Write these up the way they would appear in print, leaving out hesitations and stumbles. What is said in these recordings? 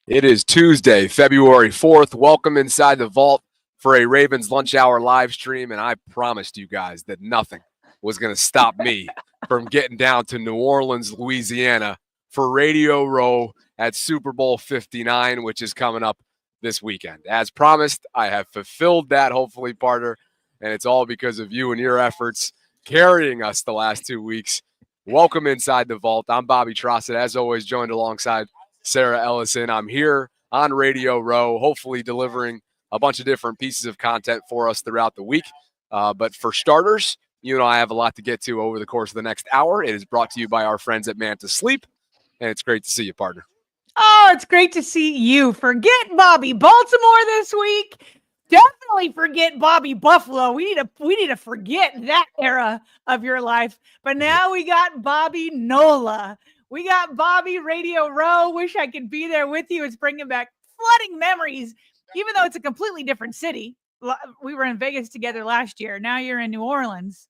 It is Tuesday, February 4th. Welcome inside the vault for a Ravens lunch hour live stream. And I promised you guys that nothing was going to stop me from getting down to New Orleans, Louisiana for Radio Row at Super Bowl 59, which is coming up this weekend. As promised, I have fulfilled that, hopefully, partner. And it's all because of you and your efforts carrying us the last 2 weeks. Welcome inside the vault. I'm Bobby Trossett, as always, joined alongside Sarah Ellison. I'm here on Radio Row, hopefully delivering a bunch of different pieces of content for us throughout the week. But for starters, you and I have a lot to get to over the course of the next hour. It is brought to you by our friends at Manta Sleep, and it's great to see you, partner. Oh, it's great to see you. Forget Bobby Baltimore this week. Definitely forget Bobby Buffalo. We need to forget that era of your life. But now we got Bobby Nola. We got Bobby Radio Row. Wish I could be there with you. It's bringing back flooding memories, even though it's a completely different city. We were in Vegas together last year. Now you're in New Orleans.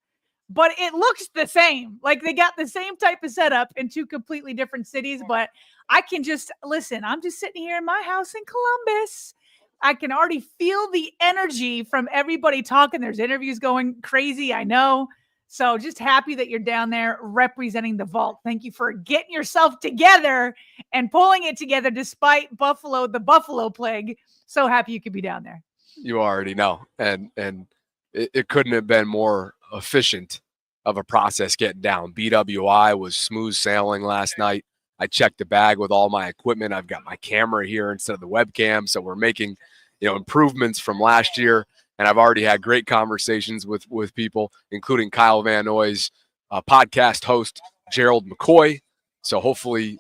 But it looks the same. Like they got the same type of setup in two completely different cities. But I can just, listen, I'm just sitting here in my house in Columbus. I can already feel the energy from everybody talking. There's interviews going crazy, I know. So just happy that you're down there representing the vault. Thank you for getting yourself together and pulling it together despite the Buffalo plague. So happy you could be down there. You already know. And it couldn't have been more efficient of a process getting down. BWI was smooth sailing last night. I checked the bag with all my equipment. I've got my camera here instead of the webcam. So we're making, improvements from last year. And I've already had great conversations with people, including Kyle Van Noy's podcast host, Gerald McCoy. So hopefully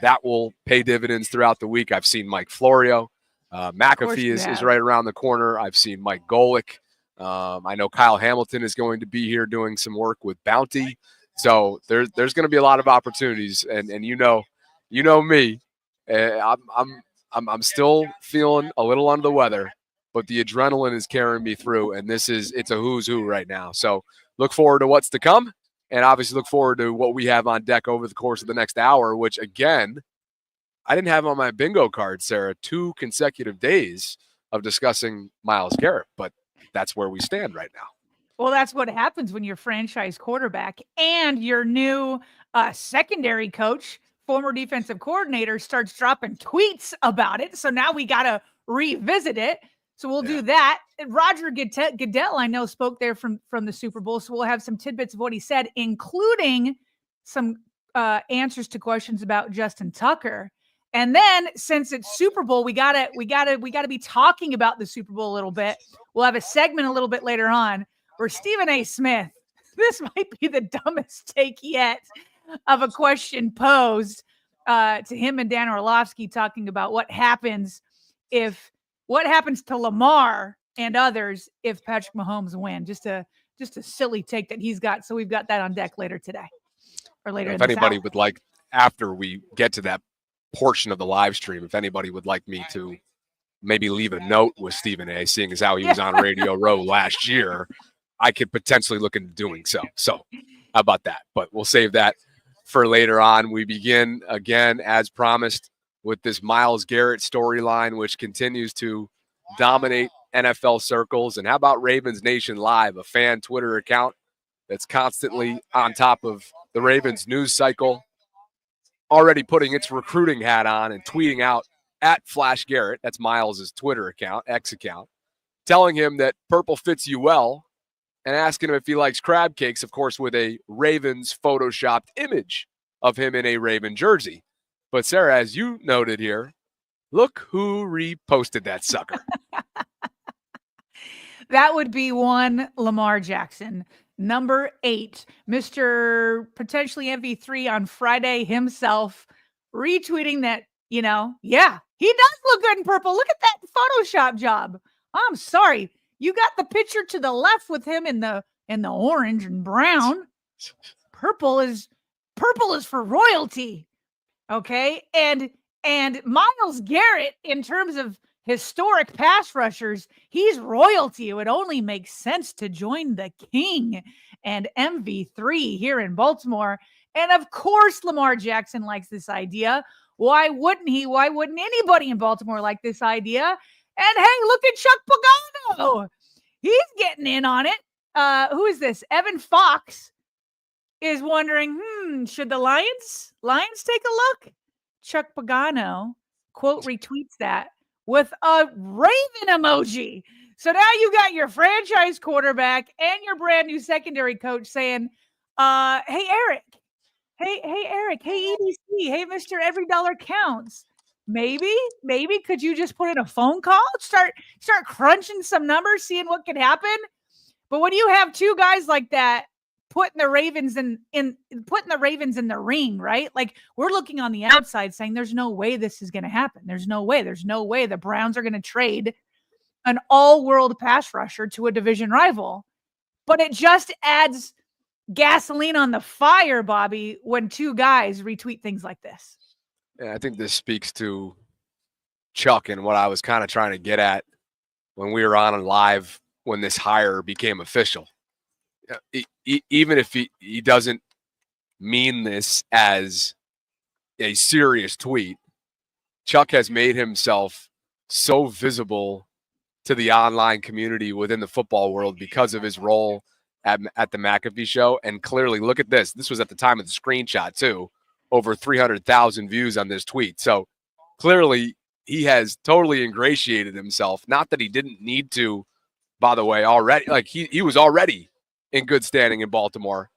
that will pay dividends throughout the week. I've seen Mike Florio. McAfee is right around the corner. I've seen Mike Golick. I know Kyle Hamilton is going to be here doing some work with Bounty. So there's going to be a lot of opportunities. And you know me, I'm still feeling a little under the weather, but the adrenaline is carrying me through, and it's a who's who right now. So look forward to what's to come, and obviously look forward to what we have on deck over the course of the next hour, which, again, I didn't have on my bingo card, Sarah, 2 consecutive days of discussing Myles Garrett, but that's where we stand right now. Well, that's what happens when you're franchise quarterback and your new secondary coach, former defensive coordinator, starts dropping tweets about it. So now we got to revisit it. So we'll do that. And Roger Goodell, I know, spoke there from the Super Bowl. So we'll have some tidbits of what he said, including some answers to questions about Justin Tucker. And then since it's Super Bowl, we gotta be talking about the Super Bowl a little bit. We'll have a segment a little bit later on where Stephen A. Smith, this might be the dumbest take yet of a question posed to him and Dan Orlovsky, talking about what happens to Lamar and others if Patrick Mahomes win. Just a silly take that he's got. So we've got that on deck later today or later. If anybody would like, after we get to that portion of the live stream, if anybody would like me to maybe leave a note with Stephen A., seeing as how he was on Radio Row last year, I could potentially look into doing so. So how about that? But we'll save that for later on. We begin again, as promised, with this Myles Garrett storyline, which continues to dominate NFL circles. And how about Ravens Nation Live, a fan Twitter account that's constantly on top of the Ravens news cycle, already putting its recruiting hat on and tweeting out at Flash Garrett, that's Myles' Twitter account, X account, telling him that purple fits you well and asking him if he likes crab cakes, of course, with a Ravens photoshopped image of him in a Raven jersey. But Sarah, as you noted here, look who reposted that sucker. That would be one Lamar Jackson, number 8, Mr. potentially MV3 on Friday himself, retweeting that, he does look good in purple. Look at that Photoshop job. I'm sorry. You got the picture to the left with him in the orange and brown. Purple is for royalty. Okay. And Myles Garrett, in terms of historic pass rushers, he's royalty. It would only make sense to join the king and MV3 here in Baltimore. And of course, Lamar Jackson likes this idea. Why wouldn't he? Why wouldn't anybody in Baltimore like this idea? And hey, look at Chuck Pagano. He's getting in on it. Who is this? Evan Fox is wondering, should the Lions take a look? Chuck Pagano, quote, retweets that with a raven emoji. So now you got your franchise quarterback and your brand new secondary coach saying, hey, Eric. Hey, Eric. Hey, EDC. Hey, Mr. Every Dollar Counts. Maybe could you just put in a phone call? Start crunching some numbers, seeing what could happen. But when you have two guys like that putting the Ravens in the ring, right? Like, we're looking on the outside saying there's no way this is going to happen. There's no way the Browns are going to trade an all-world pass rusher to a division rival. But it just adds gasoline on the fire, Bobby, when two guys retweet things like this. Yeah, I think this speaks to Chuck and what I was kind of trying to get at when we were on live when this hire became official. Even if he doesn't mean this as a serious tweet, Chuck has made himself so visible to the online community within the football world because of his role at the McAfee show. And clearly, look at this. This was at the time of the screenshot, too. Over 300,000 views on this tweet. So clearly, he has totally ingratiated himself. Not that he didn't need to, by the way, already. Like, he was already in good standing in Baltimore.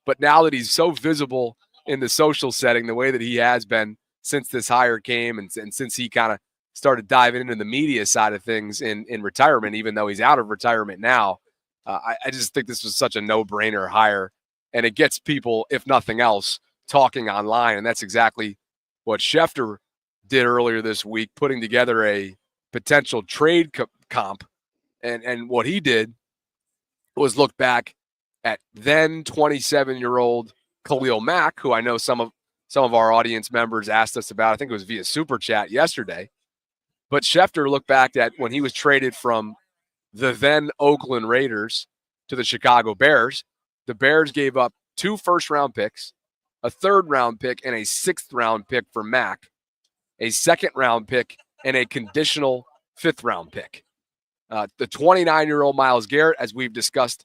But now that he's so visible in the social setting, the way that he has been since this hire came and since he kind of started diving into the media side of things in retirement, even though he's out of retirement now, I just think this was such a no-brainer hire. And it gets people, if nothing else, talking online. And that's exactly what Schefter did earlier this week, putting together a potential trade comp. And what he did was look back at then 27-year-old Khalil Mack, who I know some of our audience members asked us about. I think it was via Super Chat yesterday. But Schefter looked back at when he was traded from the then Oakland Raiders to the Chicago Bears. The Bears gave up 2 first-round picks, a 3rd-round pick, and a 6th-round pick for Mack, a 2nd-round pick, and a conditional 5th-round pick. The 29-year-old Myles Garrett, as we've discussed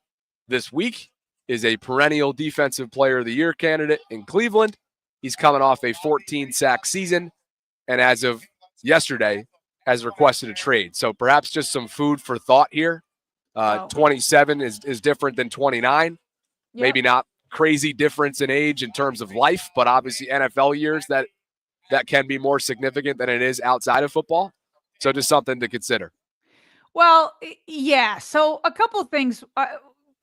this week, is a perennial Defensive Player of the Year candidate in Cleveland. He's coming off a 14-sack season, and as of yesterday, has requested a trade. So perhaps just some food for thought here. 27 is different than 29. Yep. Maybe not crazy difference in age in terms of life, but obviously NFL years that can be more significant than it is outside of football. So just something to consider. Well, yeah. So a couple of things.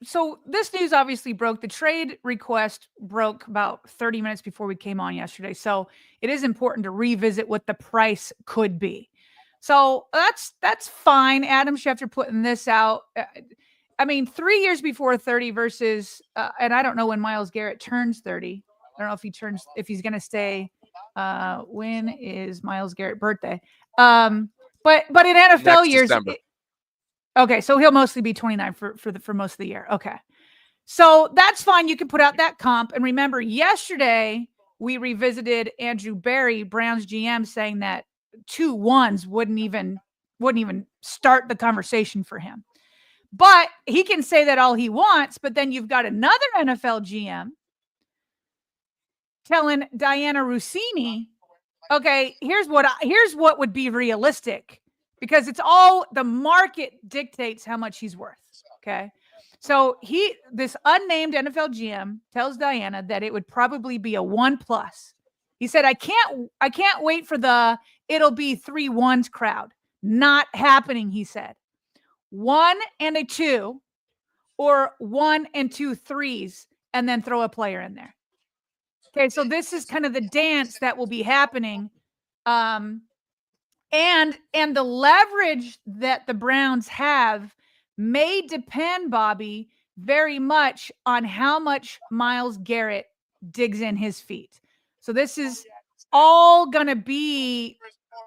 So this news obviously broke. The trade request broke about 30 minutes before we came on yesterday. So it is important to revisit what the price could be. So that's fine. Adam Schefter putting this out. I mean, 3 years before 30 versus, and I don't know when Myles Garrett turns 30. I don't know if he's going to stay. When is Myles Garrett's birthday? But in NFL next years, okay, so he'll mostly be 29 for most of the year. Okay, so that's fine. You can put out that comp. And remember, yesterday we revisited Andrew Berry, Browns GM, saying that 2 1s wouldn't even start the conversation for him. But he can say that all he wants. But then you've got another NFL GM telling Diana Rossini, okay, here's what would be realistic, because it's all the market dictates how much he's worth. Okay. So this unnamed NFL GM tells Diana that it would probably be a 1+. He said, I can't wait for it'll be 3 1s crowd. Not happening, he said. 1 and a 2, or 1 and 2 3s, and then throw a player in there. Okay, so this is kind of the dance that will be happening. And the leverage that the Browns have may depend, Bobby, very much on how much Myles Garrett digs in his feet. So this is all going to be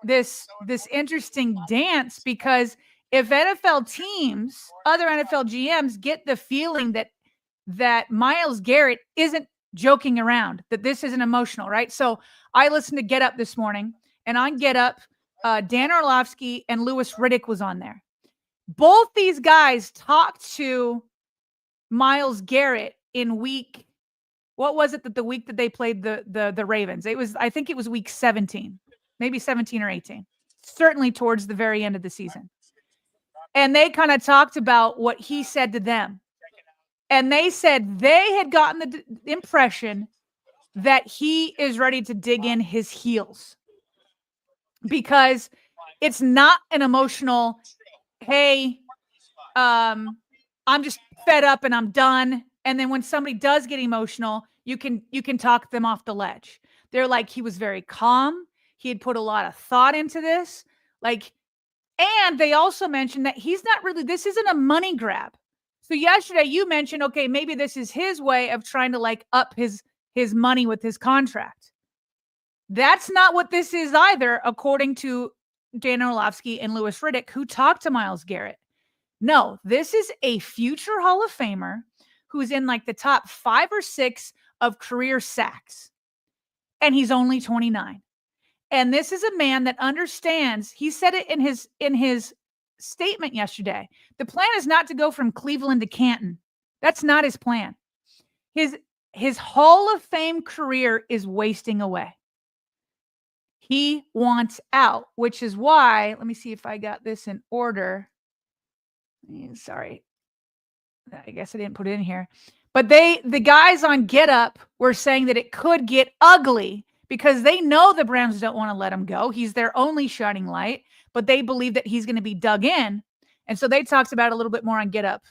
this interesting dance, because if NFL teams, other NFL GMs, get the feeling that Myles Garrett isn't joking around that this isn't emotional, right? So I listened to Get Up this morning, and on Get Up, Dan Orlovsky and Louis Riddick was on there. Both these guys talked to Myles Garrett in week, what was it that the week that they played the Ravens? I think it was week 17, maybe 17 or 18, certainly towards the very end of the season. And they kind of talked about what he said to them. And they said they had gotten the impression that he is ready to dig in his heels, because it's not an emotional, hey, I'm just fed up and I'm done. And then when somebody does get emotional, you can talk them off the ledge. They're like, he was very calm. He had put a lot of thought into this. And they also mentioned that he's not really, this isn't a money grab. So yesterday you mentioned, okay, maybe this is his way of trying to up his money with his contract. That's not what this is either, according to Dan Orlovsky and Louis Riddick, who talked to Myles Garrett. No, this is a future Hall of Famer who's in the top 5 or 6 of career sacks. And he's only 29. And this is a man that understands, he said it in his statement yesterday. The plan is not to go from Cleveland to Canton. That's not his plan. His Hall of Fame career is wasting away. He wants out, which is why, let me see if I got this in order. Sorry. I guess I didn't put it in here. But the guys on Get Up were saying that it could get ugly because they know the Browns don't want to let him go. He's their only shining light, but they believe that he's going to be dug in. And so they talked about it a little bit more on Get Up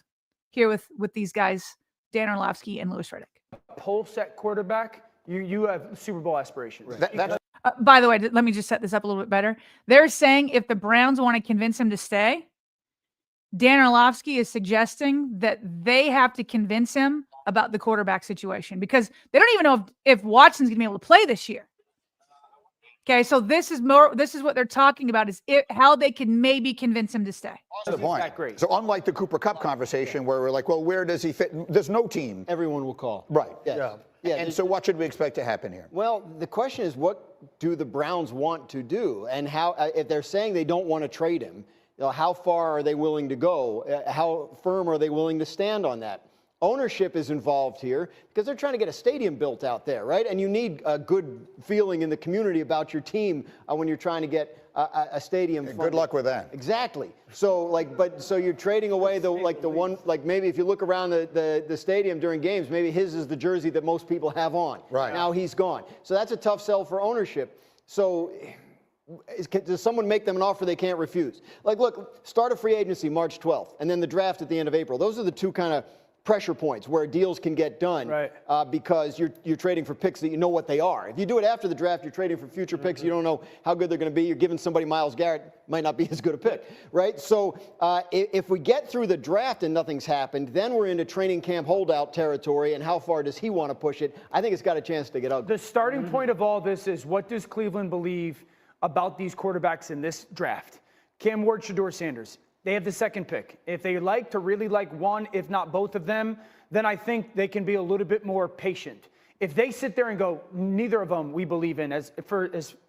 here with these guys, Dan Orlovsky and Louis Riddick. Pole set quarterback, you have Super Bowl aspirations. Right. By the way, let me just set this up a little bit better. They're saying if the Browns want to convince him to stay, Dan Orlovsky is suggesting that they have to convince him about the quarterback situation because they don't even know if Watson's going to be able to play this year. Okay, so this is what they're talking about is how they can maybe convince him to stay. That's the point. Great. So unlike the Cooper Kupp conversation where we're like, well, where does he fit? There's no team. Everyone will call. Right. Yes. Yeah. And so what should we expect to happen here? Well, the question is, what do the Browns want to do? And how, if they're saying they don't want to trade him, how far are they willing to go? How firm are they willing to stand on that? Ownership is involved here because they're trying to get a stadium built out there, right? And you need a good feeling in the community about your team when you're trying to get a stadium. Good luck with that. Exactly. So so you're trading away maybe if you look around the stadium during games, maybe his is the jersey that most people have on. Right. Now he's gone. So that's a tough sell for ownership. So does someone make them an offer they can't refuse? Look, start a free agency March 12th, and then the draft at the end of April. Those are the two kind of pressure points where deals can get done, right. Because you're trading for picks that you know what they are. If you do it after the draft, you're trading for future picks. You don't know how good they're going to be. You're giving somebody Myles Garrett, might not be as good a pick, right? So if we get through the draft and nothing's happened, then we're into training camp holdout territory, and how far does he want to push it? I think it's got a chance to get ugly. The starting point of all this is, what does Cleveland believe about these quarterbacks in this draft? Cam Ward, Shedeur Sanders. They have the second pick. If they really like one, if not both of them, then I think they can be a little bit more patient. If they sit there and go, neither of them we believe in as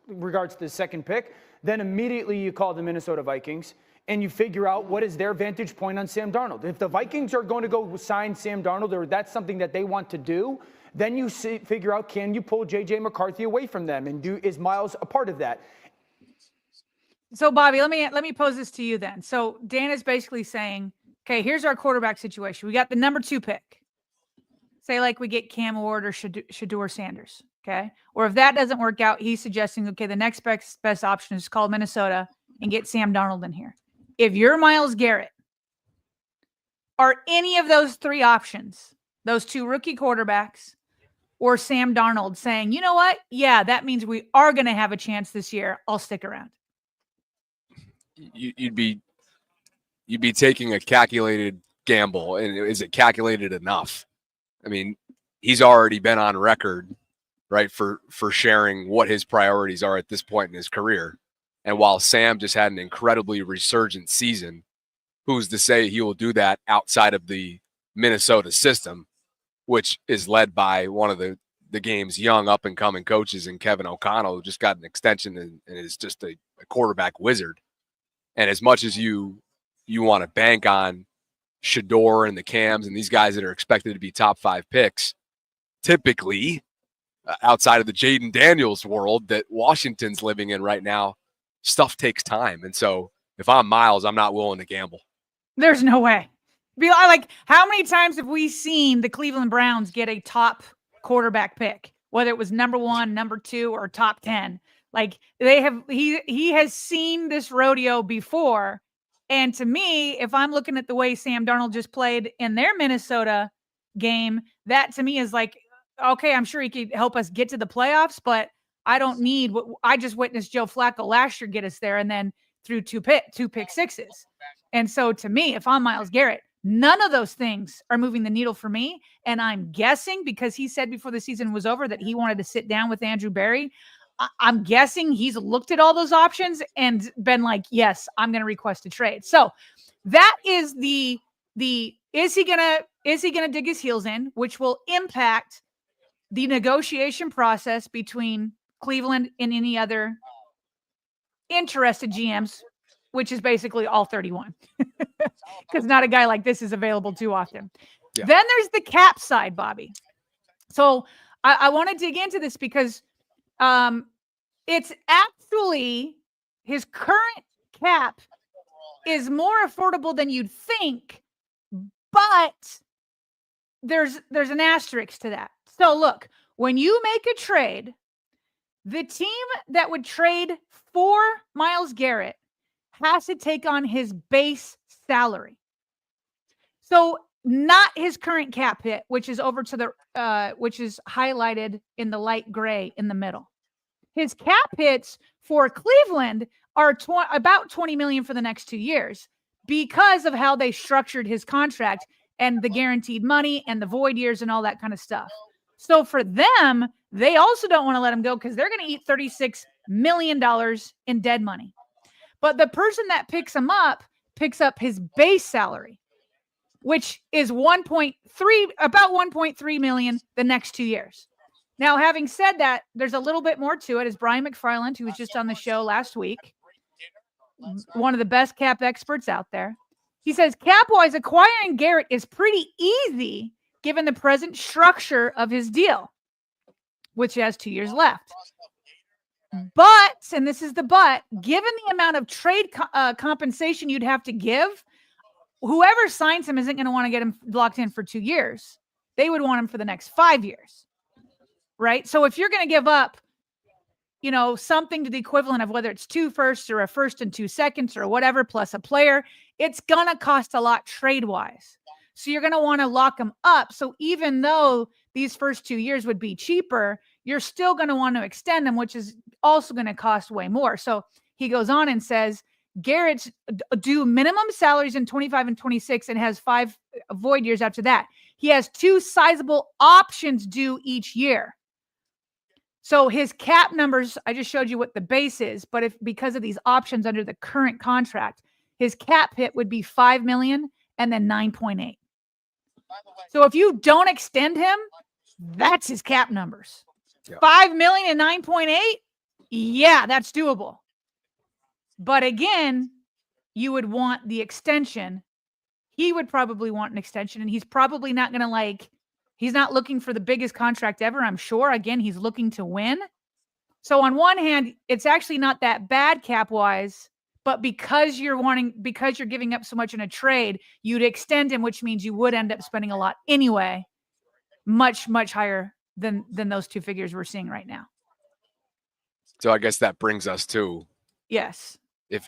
regards to the second pick, then immediately you call the Minnesota Vikings and you figure out what is their vantage point on Sam Darnold. If the Vikings are going to go sign Sam Darnold, or that's something that they want to do, then you figure out, can you pull J.J. McCarthy away from them, and is Myles a part of that? So, Bobby, let me pose this to you then. So Dan is basically saying, okay, here's our quarterback situation. We got the number 2 pick. Say we get Cam Ward or Shedeur Sanders, okay? Or if that doesn't work out, he's suggesting, okay, the next best option is call Minnesota and get Sam Darnold in here. If you're Myles Garrett, are any of those 3 options, those 2 rookie quarterbacks or Sam Darnold, saying, you know what? Yeah, that means we are going to have a chance this year. I'll stick around. You'd be taking a calculated gamble, and is it calculated enough? I mean, he's already been on record, right, for sharing what his priorities are at this point in his career. And while Sam just had an incredibly resurgent season, who's to say he will do that outside of the Minnesota system, which is led by one of the the game's young up-and-coming coaches in Kevin O'Connell, who just got an extension and is just a quarterback wizard. And as much as you want to bank on Shador and the Cams and these guys that are expected to be top 5 picks, typically outside of the Jaden Daniels world that Washington's living in right now, stuff takes time. And so if I'm Myles, I'm not willing to gamble. There's no way. Like, how many times have we seen the Cleveland Browns get a top quarterback pick, whether it was number 1, number 2, or top 10? Like, he has seen this rodeo before. And to me, if I'm looking at the way Sam Darnold just played in their Minnesota game, that to me is like, okay, I'm sure he could help us get to the playoffs, but I don't need what I just witnessed Joe Flacco last year get us there, and then threw two pick sixes. And so to me, if I'm Myles Garrett, none of those things are moving the needle for me. And I'm guessing, because he said before the season was over that he wanted to sit down with Andrew Berry, I'm guessing he's looked at all those options and been like, yes, I'm going to request a trade. So that is the is he gonna dig his heels in, which will impact the negotiation process between Cleveland and any other interested GMs, which is basically all 31, because not a guy like this is available too often. Yeah. Then there's the cap side, Bobby. So I want to dig into this because it's actually his current cap is more affordable than you'd think, but there's an asterisk to that. So look, when you make a trade, the team that would trade for Myles Garrett has to take on his base salary. So not his current cap hit, which is over to the which is highlighted in the light gray in the middle. His cap hits for Cleveland are about $20 million for the next 2 years because of how they structured his contract and the guaranteed money and the void years and all that kind of stuff. So for them, they also don't want to let him go because they're going to eat $36 million in dead money. But the person that picks him up picks up his base salary, which is about 1.3 million the next 2 years. Now, having said that, there's a little bit more to it, as Brian McFarland, who was just on the show last week, one of the best cap experts out there, he says, cap-wise, acquiring Garrett is pretty easy given the present structure of his deal, which has 2 years left. But, and this is the but, given the amount of trade compensation you'd have to give, whoever signs him isn't going to want to get him locked in for 2 years. They would want him for the next 5 years. Right? So if you're going to give up, something to the equivalent of whether it's 2 firsts or a first and 2 seconds or whatever, plus a player, it's going to cost a lot trade-wise. So you're going to want to lock them up. So even though these first 2 years would be cheaper, you're still going to want to extend them, which is also going to cost way more. So he goes on and says, Garrett's due minimum salaries in 25 and 26 and has 5 void years after that. He has 2 sizable options due each year. So his cap numbers, I just showed you what the base is, but because of these options under the current contract, his cap hit would be 5 million and then 9.8. So if you don't extend him, that's his cap numbers. Yeah. 5 million and 9.8. Yeah, that's doable. But again, you would want the extension. He would probably want an extension, and he's probably not going to he's not looking for the biggest contract ever, I'm sure. Again, he's looking to win. So on one hand, it's actually not that bad cap-wise, but because you're giving up so much in a trade, you'd extend him, which means you would end up spending a lot anyway, much, much higher than those 2 figures we're seeing right now. So I guess that brings us to, yes, if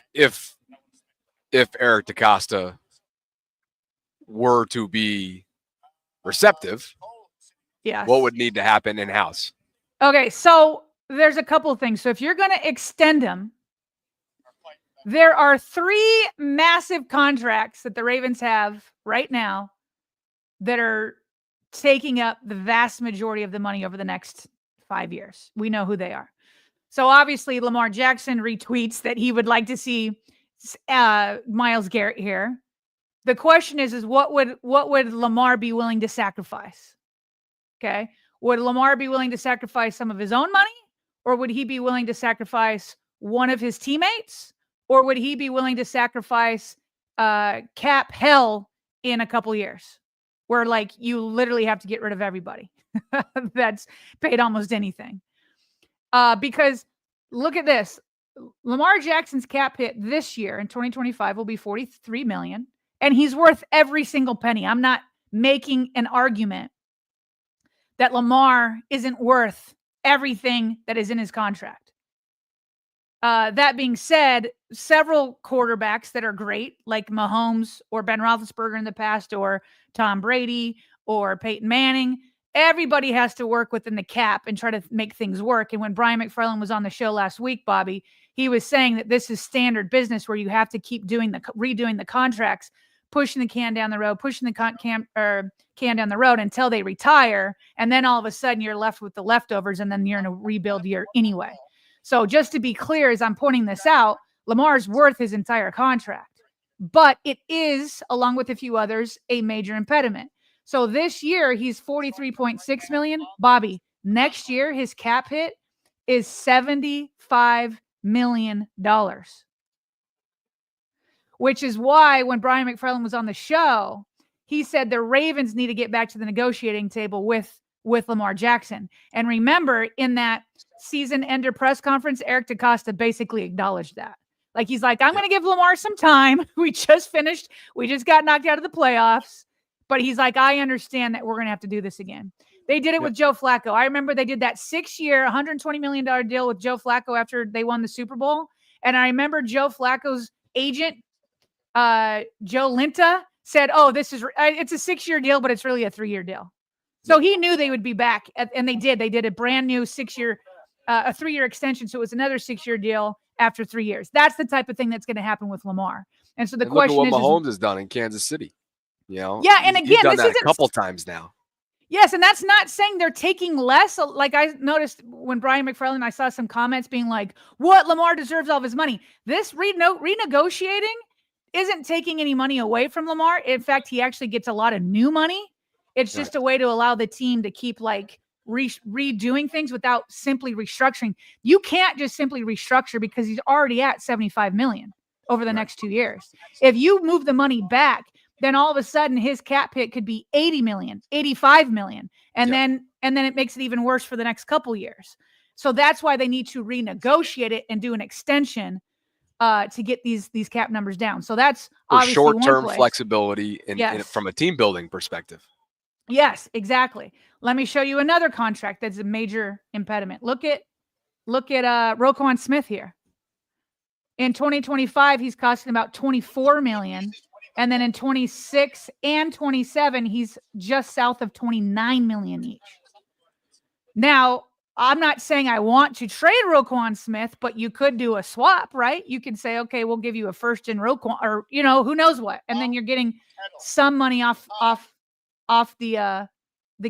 Eric DeCosta were to be receptive, yes, what would need to happen in-house? Okay, so there's a couple of things. So if you're going to extend him, there are 3 massive contracts that the Ravens have right now that are taking up the vast majority of the money over the next 5 years. We know who they are. So obviously Lamar Jackson retweets that he would like to see Myles Garrett here. The question is what would Lamar be willing to sacrifice? Okay. Would Lamar be willing to sacrifice some of his own money, or would he be willing to sacrifice one of his teammates, or would he be willing to sacrifice cap hell in a couple years where like you literally have to get rid of everybody that's paid almost anything? Because look at this. Lamar Jackson's cap hit this year in 2025 will be $43 million, and he's worth every single penny. I'm not making an argument that Lamar isn't worth everything that is in his contract. That being said, several quarterbacks that are great, like Mahomes or Ben Roethlisberger in the past, or Tom Brady or Peyton Manning, everybody has to work within the cap and try to make things work. And when Brian McFarland was on the show last week, Bobby, he was saying that this is standard business where you have to keep redoing the contracts, pushing the can down the road, pushing the can down the road until they retire. And then all of a sudden you're left with the leftovers, and then you're in a rebuild year anyway. So just to be clear, as I'm pointing this out, Lamar's worth his entire contract, but it is, along with a few others, a major impediment. So this year he's $43.6 million. Bobby, next year his cap hit is $75 million. Which is why when Brian McFarland was on the show, he said the Ravens need to get back to the negotiating table with Lamar Jackson. And remember, in that season ender press conference, Eric DaCosta basically acknowledged that. Like, he's like, I'm going to give Lamar some time. We just got knocked out of the playoffs. But he's like, I understand that we're going to have to do this again. They did it with Joe Flacco. I remember they did that 6-year, $120 million deal with Joe Flacco after they won the Super Bowl. And I remember Joe Flacco's agent, Joe Linta, said, it's a 6-year deal, but it's really a 3-year deal. So he knew they would be back, and they did. They did a brand new 6-year, a 3-year extension. So it was another 6-year deal after 3 years. That's the type of thing that's going to happen with Lamar. And so the question look at what Mahomes has done in Kansas City. Yeah, and again, he's done that a couple times now. Yes, and that's not saying they're taking less. Like I noticed when Brian McFarland, I saw some comments being like, "What, Lamar deserves all of his money." This renegotiating isn't taking any money away from Lamar. In fact, he actually gets a lot of new money. It's just a way to allow the team to keep like redoing things without simply restructuring. You can't just simply restructure because he's already at $75 million over the next 2 years. If you move the money back, then all of a sudden his cap hit could be 80 million, 85 million. And then it makes it even worse for the next couple years. So that's why they need to renegotiate it and do an extension to get these cap numbers down. So that's for short-term flexibility from a team building perspective. Yes, exactly. Let me show you another contract that's a major impediment. Look at Roquan Smith here. In 2025, he's costing about $24 million. And then in 26 and 27, he's just south of $29 million each. Now, I'm not saying I want to trade Roquan Smith, but you could do a swap, right? You could say, okay, we'll give you a first in Roquan, or who knows what, and then you're getting some money off the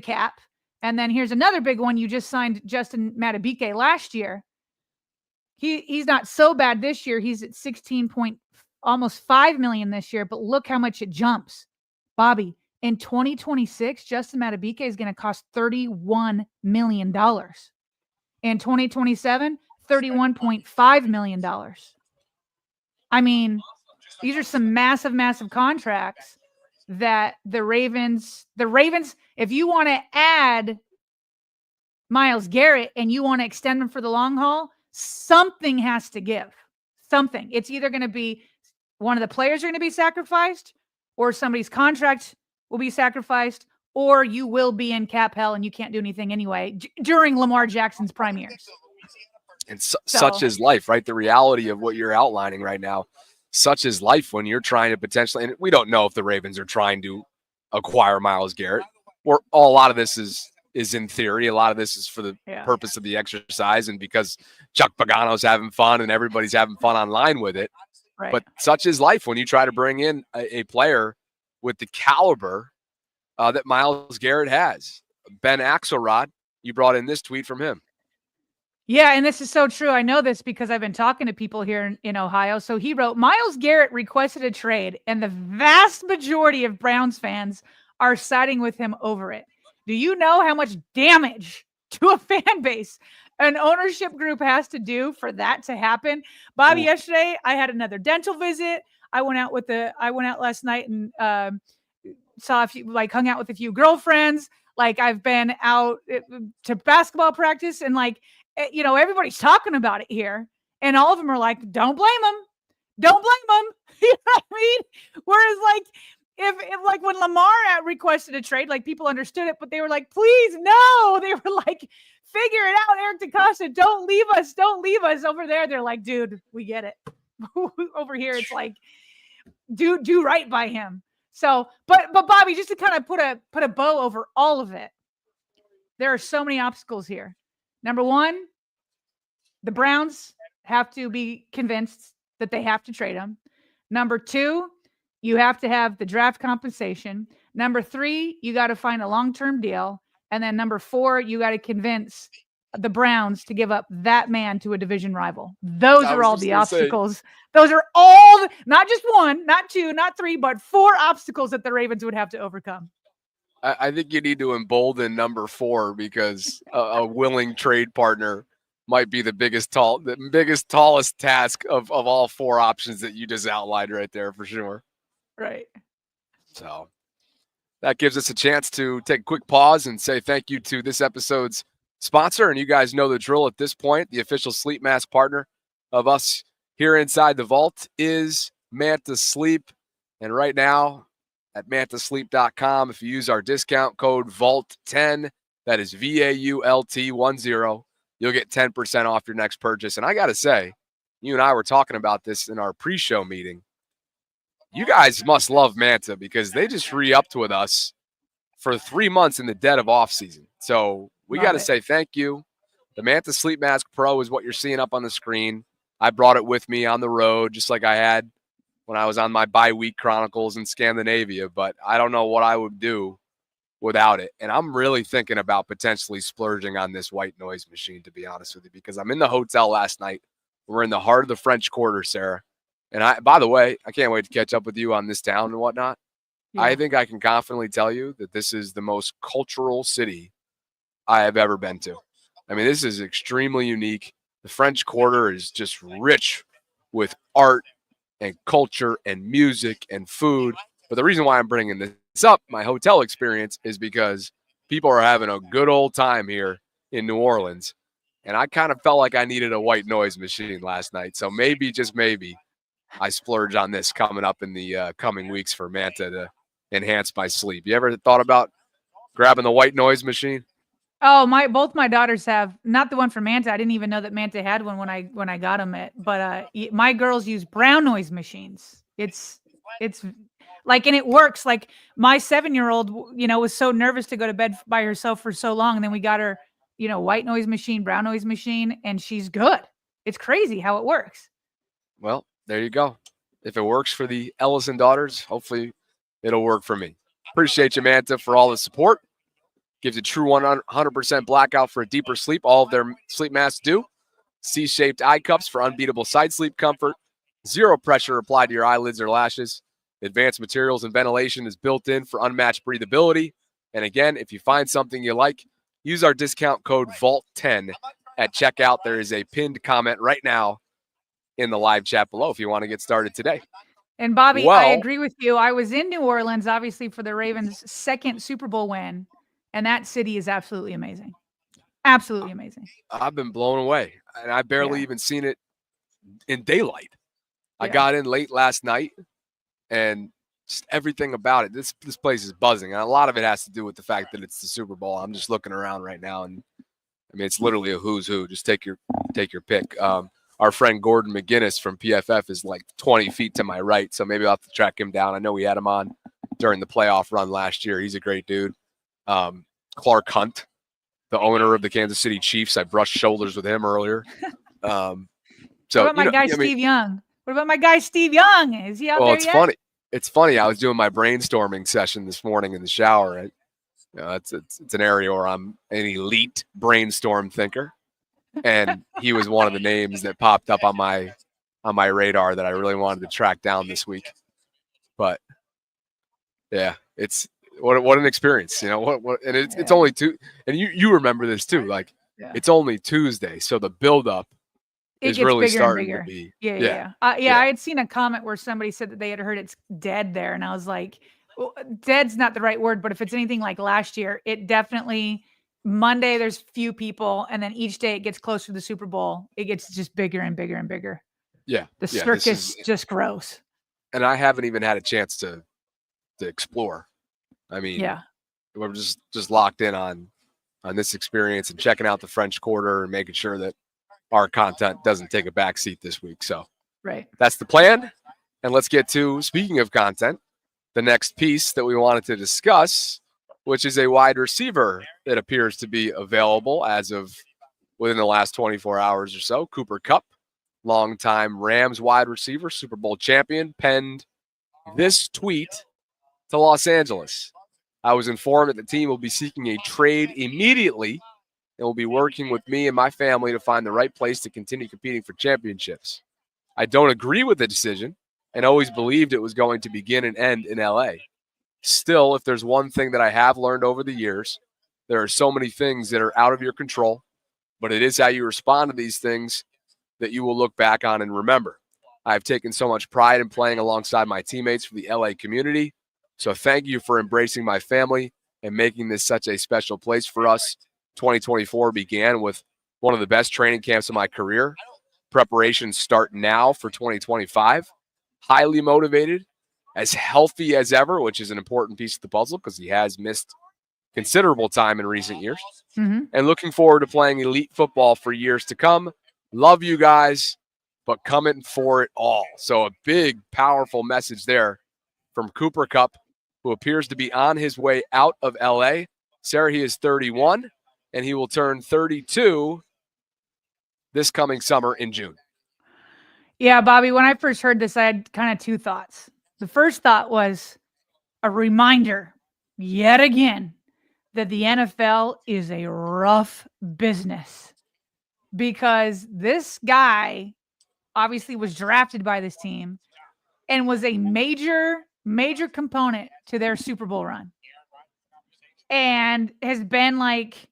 cap. And then here's another big one. You just signed Justin Madubuike last year. He's not so bad this year. He's at almost $5 million this year, but look how much it jumps. Bobby, in 2026, Justin Madubuike is going to cost $31 million. In 2027, $31.5 million. I mean, these are some massive, massive contracts that the Ravens, if you want to add Myles Garrett and you want to extend them for the long haul, something has to give. Something. It's either going to be one of the players are going to be sacrificed, or somebody's contract will be sacrificed, or you will be in cap hell and you can't do anything anyway during Lamar Jackson's prime years. And such is life, right? The reality of what you're outlining right now, such is life when you're trying to potentially, and we don't know if the Ravens are trying to acquire Myles Garrett, or a lot of this is in theory. A lot of this is for the purpose of the exercise and because Chuck Pagano's having fun and everybody's having fun online with it. Right. But such is life when you try to bring in a player with the caliber that Myles Garrett has. Ben Axelrod, you brought in this tweet from him. Yeah, and this is so true. I know this because I've been talking to people here in Ohio. So he wrote, Myles Garrett requested a trade, and the vast majority of Browns fans are siding with him over it. Do you know how much damage to a fan base an ownership group has to do for that to happen? Bobby, yesterday I had another dental visit. I went out last night and saw a few, like hung out with a few girlfriends. Like I've been out to basketball practice and everybody's talking about it here. And all of them are like, don't blame them. Don't blame them. You know what I mean? Whereas if like when Lamar requested a trade, like people understood it, but they were like, please, no. They were like, figure it out, Eric DeCosta. Don't leave us. Don't leave us. Over there, they're like, dude, we get it. Over here, it's like, do right by him. So, but Bobby, just to kind of put a bow over all of it, there are so many obstacles here. Number one, the Browns have to be convinced that they have to trade him. Number two, you have to have the draft compensation. Number three, you got to find a long-term deal. And then number four, you got to convince the Browns to give up that man to a division rival. Those are all the obstacles. Those are all, not just one, not two, not three, but four obstacles that the Ravens would have to overcome. I think you need to embolden number four because a willing trade partner might be the biggest, tallest task of all four options that you just outlined right there for sure. Right. So that gives us a chance to take a quick pause and say thank you to this episode's sponsor. And you guys know the drill at this point. The official sleep mask partner of us here inside the vault is Manta Sleep. And right now at mantasleep.com, if you use our discount code VAULT10, that is VAULT10, you'll get 10% off your next purchase. And I got to say, you and I were talking about this in our pre-show meeting. You guys must love Manta because they just re-upped with us for 3 months in the dead of off season. So we got to say thank you. The Manta Sleep Mask Pro is what you're seeing up on the screen. I brought it with me on the road, just like I had when I was on my bye-week chronicles in Scandinavia, but I don't know what I would do without it. And I'm really thinking about potentially splurging on this white noise machine, to be honest with you, because I'm in the hotel last night. We're in the heart of the French Quarter, Sarah. And by the way, I can't wait to catch up with you on this town and whatnot. Yeah. I think I can confidently tell you that this is the most cultural city I have ever been to. I mean, this is extremely unique. The French Quarter is just rich with art and culture and music and food. But the reason why I'm bringing this up, my hotel experience, is because people are having a good old time here in New Orleans. And I kind of felt like I needed a white noise machine last night. So maybe, just maybe, I splurge on this coming up in the coming weeks for Manta to enhance my sleep. You ever thought about grabbing the white noise machine? Oh, both my daughters have. Not the one for Manta. I didn't even know that Manta had one when I got them. But my girls use brown noise machines. It's like, and it works. Like my 7-year-old, was so nervous to go to bed by herself for so long, and then we got her, white noise machine, brown noise machine, and she's good. It's crazy how it works. Well, there you go. If it works for the Ellison daughters, hopefully it'll work for me. Appreciate you, Manta, for all the support. Gives a true 100% blackout for a deeper sleep. All of their sleep masks do. C-shaped eye cups for unbeatable side sleep comfort. Zero pressure applied to your eyelids or lashes. Advanced materials and ventilation is built in for unmatched breathability. And again, if you find something you like, use our discount code VAULT10 at checkout. There is a pinned comment right now in the live chat below if you want to get started today. And Bobby, I agree with you. I was in New Orleans, obviously, for the Ravens' second Super Bowl win, and that city is absolutely amazing. Absolutely amazing. I've been blown away, and I barely even seen it in daylight. I got in late last night, and just everything about it. This place is buzzing, and a lot of it has to do with the fact that it's the Super Bowl. I'm just looking around right now, and I mean, it's literally a who's who. Just take your pick. Our friend Gordon McGinnis from PFF is like 20 feet to my right, so maybe I'll have to track him down. I know we had him on during the playoff run last year. He's a great dude. Clark Hunt, the owner of the Kansas City Chiefs. I brushed shoulders with him earlier. What about my guy Steve Young? What about my guy Steve Young? Is he out there yet? Funny. It's funny. I was doing my brainstorming session this morning in the shower. Right? It's an area where I'm an elite brainstorm thinker. And he was one of the names that popped up on my radar that I really wanted to track down this week. But yeah, it's what an experience, what and it's only two, and you remember this too, like it's only Tuesday, so the buildup it is gets really bigger starting and to bigger. be Yeah. I had seen a comment where somebody said that they had heard it's dead there, and I was like, well, dead's not the right word, but if it's anything like last year, it definitely Monday there's few people, and then each day it gets closer to the Super Bowl, it gets just bigger and bigger and bigger. The circus just grows. And I haven't even had a chance to explore. I mean, we're just locked in on this experience and checking out the French Quarter and making sure that our content doesn't take a backseat this week. So that's the plan. And let's get to, speaking of content, the next piece that we wanted to discuss, which is a wide receiver that appears to be available as of within the last 24 hours or so. Cooper Kupp, longtime Rams wide receiver, Super Bowl champion, penned this tweet to Los Angeles. I was informed that the team will be seeking a trade immediately and will be working with me and my family to find the right place to continue competing for championships. I don't agree with the decision and always believed it was going to begin and end in LA. Still, if there's one thing that I have learned over the years, there are so many things that are out of your control, but it is how you respond to these things that you will look back on and remember. I've taken so much pride in playing alongside my teammates for the LA community, so thank you for embracing my family and making this such a special place for us. 2024 began with one of the best training camps of my career. Preparations start now for 2025. Highly motivated, as healthy as ever, which is an important piece of the puzzle because he has missed considerable time in recent years. And looking forward to playing elite football for years to come. Love you guys, but coming for it all. So a big, powerful message there from Cooper Kupp, who appears to be on his way out of LA. Sarah, he is 31, and he will turn 32 this coming summer in June. Yeah, Bobby, when I first heard this, I had kind of two thoughts. The first thought was a reminder, yet again, that the NFL is a rough business because this guy obviously was drafted by this team and was a major component to their Super Bowl run and has been like,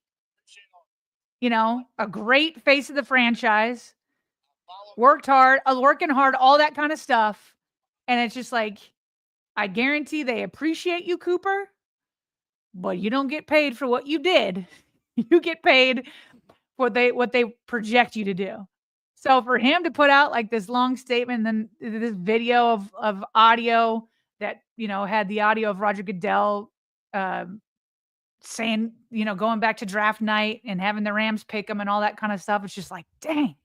a great face of the franchise, working hard, all that kind of stuff. And it's just like, I guarantee they appreciate you, Cooper, but you don't get paid for what you did. You get paid what they project you to do. So for him to put out like this long statement, and then this video of audio that, had the audio of Roger Goodell saying, going back to draft night and having the Rams pick him and all that kind of stuff. It's just like, dang,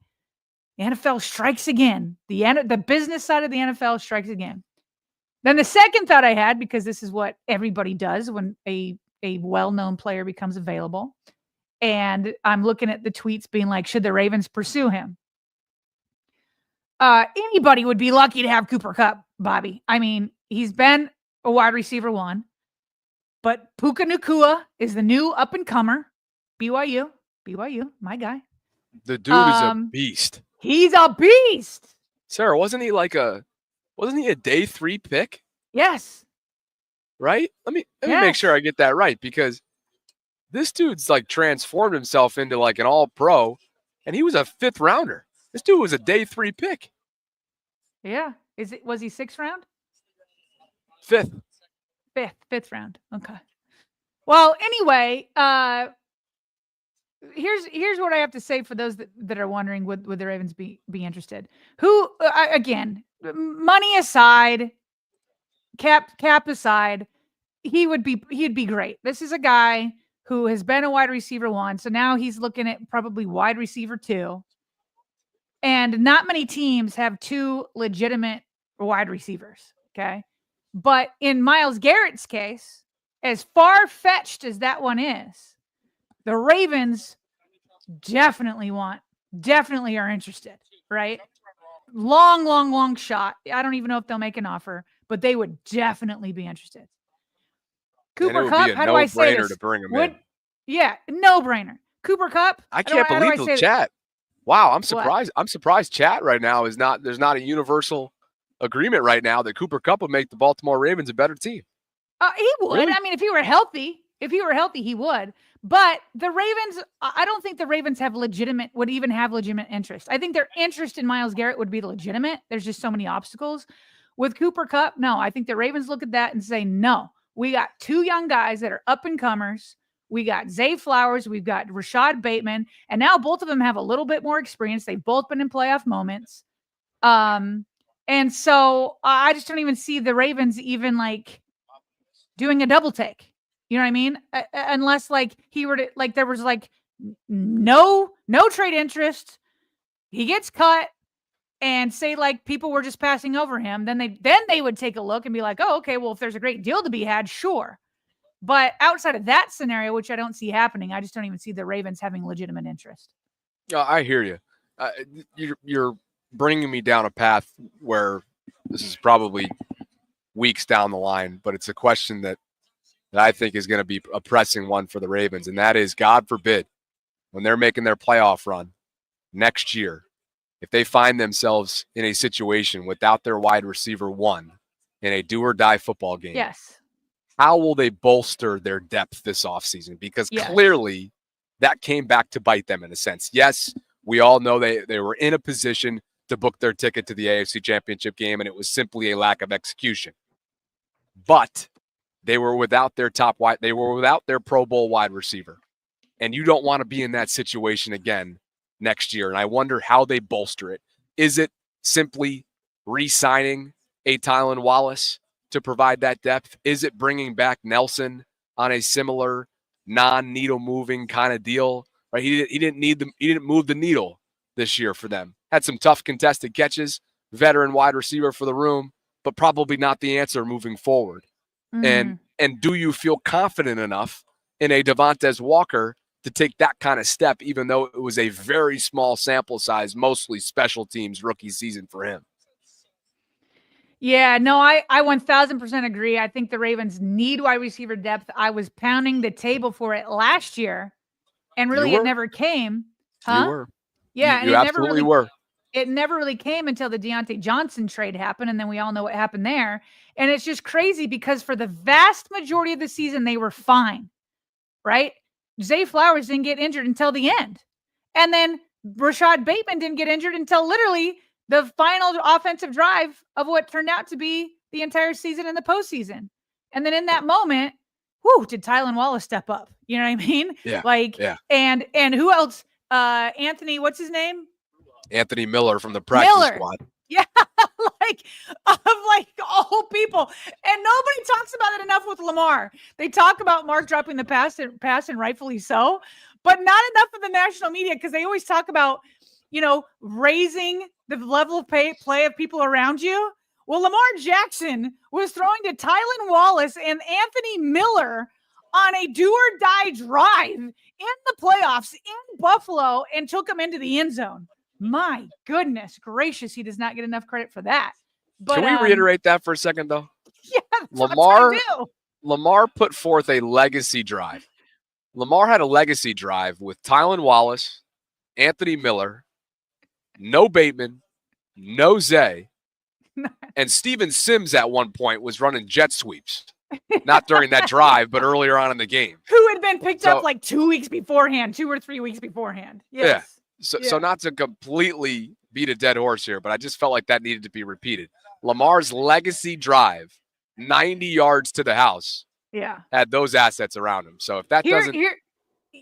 the NFL strikes again. The business side of the NFL strikes again. Then the second thought I had, because this is what everybody does when a well-known player becomes available, and I'm looking at the tweets being like, should the Ravens pursue him? Anybody would be lucky to have Cooper Kupp, Bobby. I mean, he's been a wide receiver one, but Puka Nacua is the new up-and-comer. BYU, my guy. The dude is a beast. He's a beast. Sarah, wasn't he a day 3 pick? Yes. Right? Let me make sure I get that right, because this dude's like transformed himself into like an all-pro, and he was a 5th rounder. This dude was a day 3 pick. Yeah. Was he 6th round? 5th. 5th round. Okay. Well, anyway, here's what I have to say for those that are wondering, would the Ravens be interested? Who, again, money aside, cap aside, he'd be great. This is a guy who has been a wide receiver 1, so now he's looking at probably wide receiver 2. And not many teams have 2 legitimate wide receivers, okay? But in Myles Garrett's case, as far-fetched as that one is, the Ravens definitely are interested, right? Long shot. I don't even know if they'll make an offer, but they would definitely be interested. Cooper Kupp, how do I say this? To bring him in. Yeah, no-brainer. Cooper Kupp. I can't believe the chat. Wow, I'm surprised. I'm surprised chat right now there's not a universal agreement right now that Cooper Kupp would make the Baltimore Ravens a better team. He would. Really? I mean, if he were healthy, he would. But the Ravens, I don't think the Ravens would even have legitimate interest. I think their interest in Myles Garrett would be legitimate. There's just so many obstacles. With Cooper Kupp, no. I think the Ravens look at that and say, no, we got two young guys that are up and comers. We got Zay Flowers. We've got Rashad Bateman. And now both of them have a little bit more experience. They've both been in playoff moments. And so I just don't even see the Ravens even like doing a double take. You know what I mean? Unless like he were to, like, there was like no trade interest. He gets cut and say like people were just passing over him. Then they would take a look and be like, oh, okay, well, if there's a great deal to be had, sure. But outside of that scenario, which I don't see happening, I just don't even see the Ravens having legitimate interest. I hear you. You're bringing me down a path where this is probably weeks down the line, but it's a question that I think is going to be a pressing one for the Ravens, and that is, God forbid, when they're making their playoff run next year, if they find themselves in a situation without their wide receiver one in a do-or-die football game, yes, how will they bolster their depth this offseason? Because clearly that came back to bite them in a sense. Yes, we all know they were in a position to book their ticket to the AFC Championship game, and it was simply a lack of execution. But they were without their they were without their Pro Bowl wide receiver. And you don't want to be in that situation again next year. And I wonder how they bolster it. Is it simply re-signing a Tylan Wallace to provide that depth? Is it bringing back Nelson on a similar non-needle moving kind of deal? Right? He didn't move the needle this year for them. Had some tough contested catches, veteran wide receiver for the room, but probably not the answer moving forward. And do you feel confident enough in a Devontae Walker to take that kind of step, even though it was a very small sample size, mostly special teams rookie season for him? Yeah, no, I 1000% agree. I think the Ravens need wide receiver depth. I was pounding the table for it last year, and really it never came. Huh? You were. Yeah, and you absolutely were. It never really came until the Deontay Johnson trade happened, and then we all know what happened there. And it's just crazy because for the vast majority of the season, they were fine, right? Zay Flowers didn't get injured until the end. And then Rashad Bateman didn't get injured until literally the final offensive drive of what turned out to be the entire season in the postseason. And then in that moment, did Tylan Wallace step up? You know what I mean? Yeah. And who else? Anthony, what's his name? Anthony Miller from the practice squad. Yeah, of all people. And nobody talks about it enough with Lamar. They talk about Mark dropping the pass and rightfully so, but not enough of the national media because they always talk about, raising the level of play of people around you. Well, Lamar Jackson was throwing to Tylan Wallace and Anthony Miller on a do-or-die drive in the playoffs in Buffalo and took him into the end zone. My goodness gracious, he does not get enough credit for that. But, can we reiterate that for a second, though? Yeah, Lamar put forth a legacy drive. Lamar had a legacy drive with Tylan Wallace, Anthony Miller, no Bateman, no Zay, and Steven Sims at one point was running jet sweeps. Not during that drive, but earlier on in the game. Who had been picked up like 2 weeks beforehand, 2 or 3 weeks beforehand. Yes. Yeah. So not to completely beat a dead horse here, but I just felt like that needed to be repeated. Lamar's legacy drive, 90 yards to the house, had those assets around him. So if that doesn't,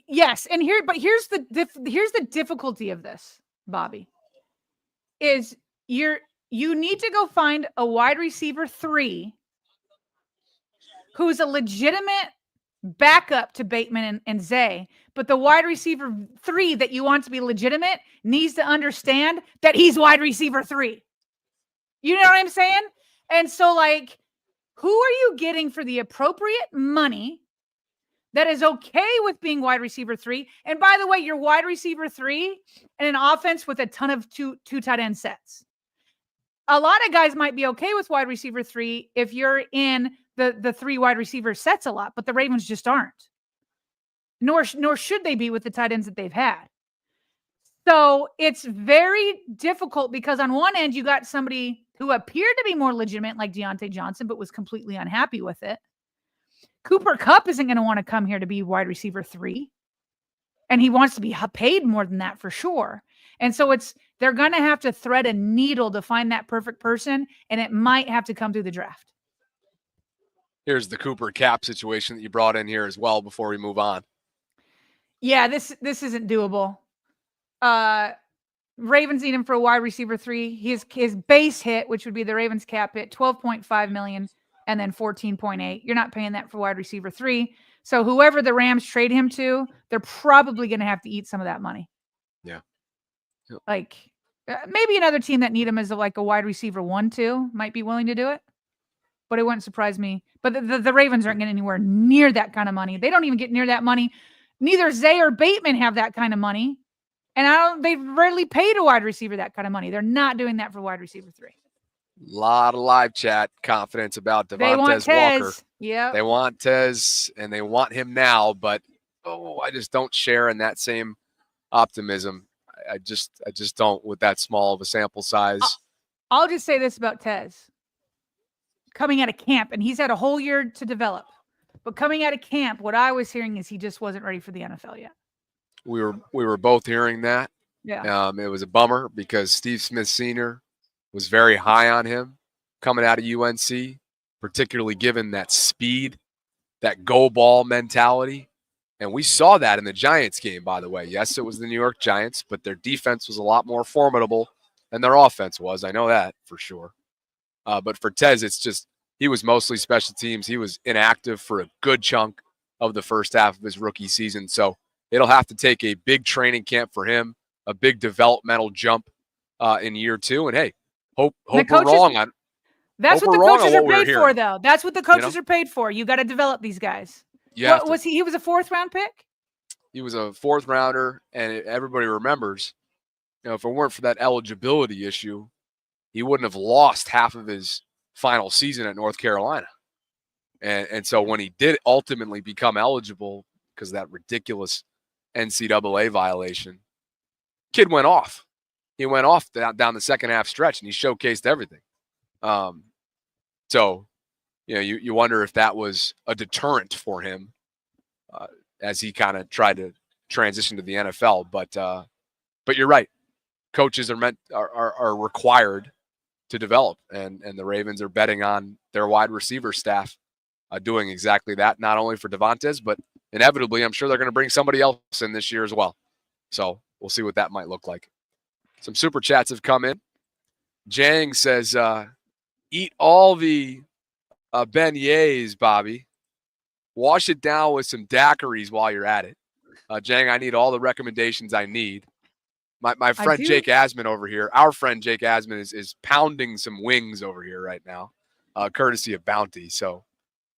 yes, and here's the difficulty of this, Bobby, is you need to go find a wide receiver 3 who's a legitimate backup to Bateman and Zay, but the wide receiver 3 that you want to be legitimate needs to understand that he's wide receiver 3. You know what I'm saying? And so, who are you getting for the appropriate money that is okay with being wide receiver 3? And by the way, you're wide receiver 3 in an offense with a ton of two tight end sets. A lot of guys might be okay with wide receiver 3 if you're in the 3 wide receiver sets a lot, but the Ravens just aren't. Nor should they be with the tight ends that they've had. So it's very difficult because on one end, you got somebody who appeared to be more legitimate like Deontay Johnson, but was completely unhappy with it. Cooper Kupp isn't going to want to come here to be wide receiver 3. And he wants to be paid more than that for sure. And so they're going to have to thread a needle to find that perfect person, and it might have to come through the draft. Here's the Cooper Cap situation that you brought in here as well before we move on. Yeah, this isn't doable. Ravens need him for a wide receiver 3. His base hit, which would be the Ravens cap hit, $12.5 million, and then $14.8. You're not paying that for wide receiver 3. So whoever the Rams trade him to, they're probably going to have to eat some of that money. Yeah. Yep. Like maybe another team that need him as a wide receiver 1-2 might be willing to do it. But it wouldn't surprise me. But the Ravens aren't getting anywhere near that kind of money. They don't even get near that money. Neither Zay or Bateman have that kind of money. And they've rarely paid a wide receiver that kind of money. They're not doing that for wide receiver 3. A lot of live chat confidence about Devontae Walker. Yeah. They want Tez, and they want him now, but I just don't share in that same optimism. I just don't with that small of a sample size. I'll just say this about Tez. Coming out of camp, and he's had a whole year to develop. But coming out of camp, what I was hearing is he just wasn't ready for the NFL yet. We were both hearing that. Yeah. It was a bummer because Steve Smith Sr. was very high on him coming out of UNC, particularly given that speed, that go ball mentality. And we saw that in the Giants game, by the way. Yes, it was the New York Giants, but their defense was a lot more formidable than their offense was. I know that for sure. But for Tez, it's just he was mostly special teams. He was inactive for a good chunk of the first half of his rookie season. So it'll have to take a big training camp for him, a big developmental jump in year 2. And hey, hope we're wrong on. That's what the coaches are paid for, though. That's what the coaches are paid for. You got to develop these guys. Yeah. Was he? He was a 4th-round pick. He was a 4th rounder, and everybody remembers. If it weren't for that eligibility issue, he wouldn't have lost half of his final season at North Carolina. And so when he did ultimately become eligible because of that ridiculous NCAA violation, kid went off. He went off down the second half stretch, and he showcased everything. So, you wonder if that was a deterrent for him as he kind of tried to transition to the NFL. But you're right. Coaches are required to develop, and the Ravens are betting on their wide receiver staff doing exactly that, not only for Devontae, but inevitably, I'm sure they're going to bring somebody else in this year as well. So we'll see what that might look like. Some super chats have come in. Jang says, eat all the beignets, Bobby. Wash it down with some daiquiris while you're at it. Jang, I need all the recommendations I need. My friend Jake Asman over here, our friend Jake Asman is pounding some wings over here right now, courtesy of Bounty. So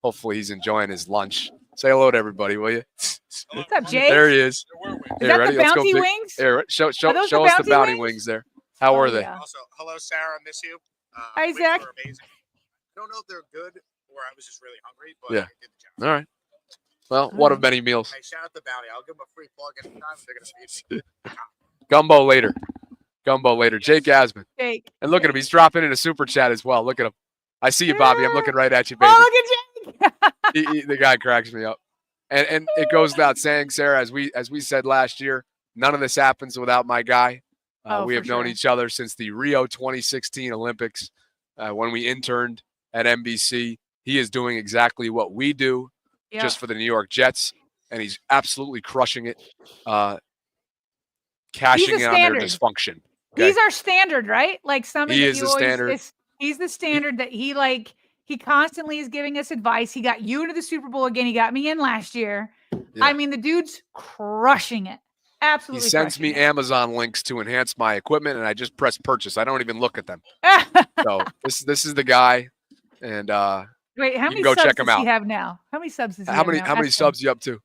hopefully he's enjoying his lunch. Say hello to everybody, will you? What's up, Jake? There he is. Is that the Bounty wings? Here, show us the Bounty wings there. How are they? Yeah. Also, hello, Sarah. I miss you. Hi, Zach. Were amazing. I don't know if they're good or I was just really hungry, but Yeah. I did the job. All right. Well, one of many meals. Hey, shout out to Bounty. I'll give them a free plug anytime if they're going to feed me. Gumbo later. Jake Asman. Jake. And look at him. He's dropping in a super chat as well. Look at him. I see you, Bobby. I'm looking right at you, baby. Oh, look at Jake. The guy cracks me up. And it goes without saying, Sarah, as we said last year, none of this happens without my guy. We have known each other since the Rio 2016 Olympics when we interned at NBC. He is doing exactly what we do just for the New York Jets, and he's absolutely crushing it, cashing in on their dysfunction. Okay? He's our standard, right? Like something he is the standard. He's the standard that he constantly is giving us advice. He got you into the Super Bowl again. He got me in last year. Yeah. I mean, the dude's crushing it. Absolutely. He sends me Amazon links to enhance my equipment, and I just press purchase. I don't even look at them. So this is the guy. And wait, how many go subs check him does out. he have now? How many subs does he have now? How many subs you up to?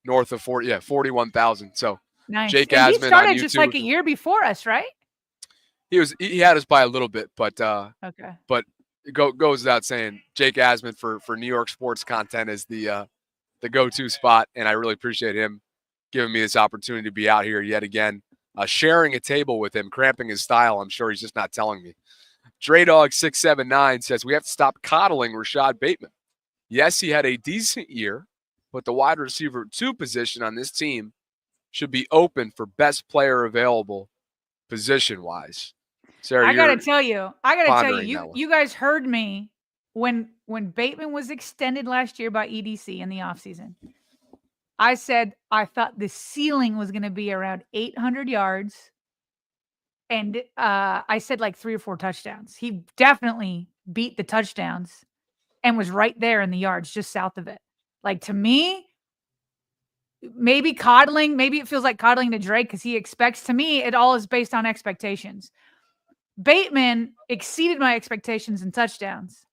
North of 41,000. So nice. Jake and Asman he started on YouTube. Just like a year before us, right? He had us by a little bit, but okay. But it goes without saying, Jake Asman for New York sports content is the go-to spot, and I really appreciate him giving me this opportunity to be out here yet again, sharing a table with him, cramping his style. I'm sure he's just not telling me, Draydog679 says we have to stop coddling Rashad Bateman. Yes, he had a decent year, but the wide receiver 2 position on this team should be open for best player available position-wise. Sarah, I gotta tell you, pondering that one. you guys heard me when Bateman was extended last year by EDC in the offseason. I said I thought the ceiling was going to be around 800 yards, and I said like 3 or 4 touchdowns. He definitely beat the touchdowns and was right there in the yards, just south of it. Like, to me, maybe it feels like coddling to Drake because he expects. To me, it all is based on expectations. Bateman exceeded my expectations in touchdowns.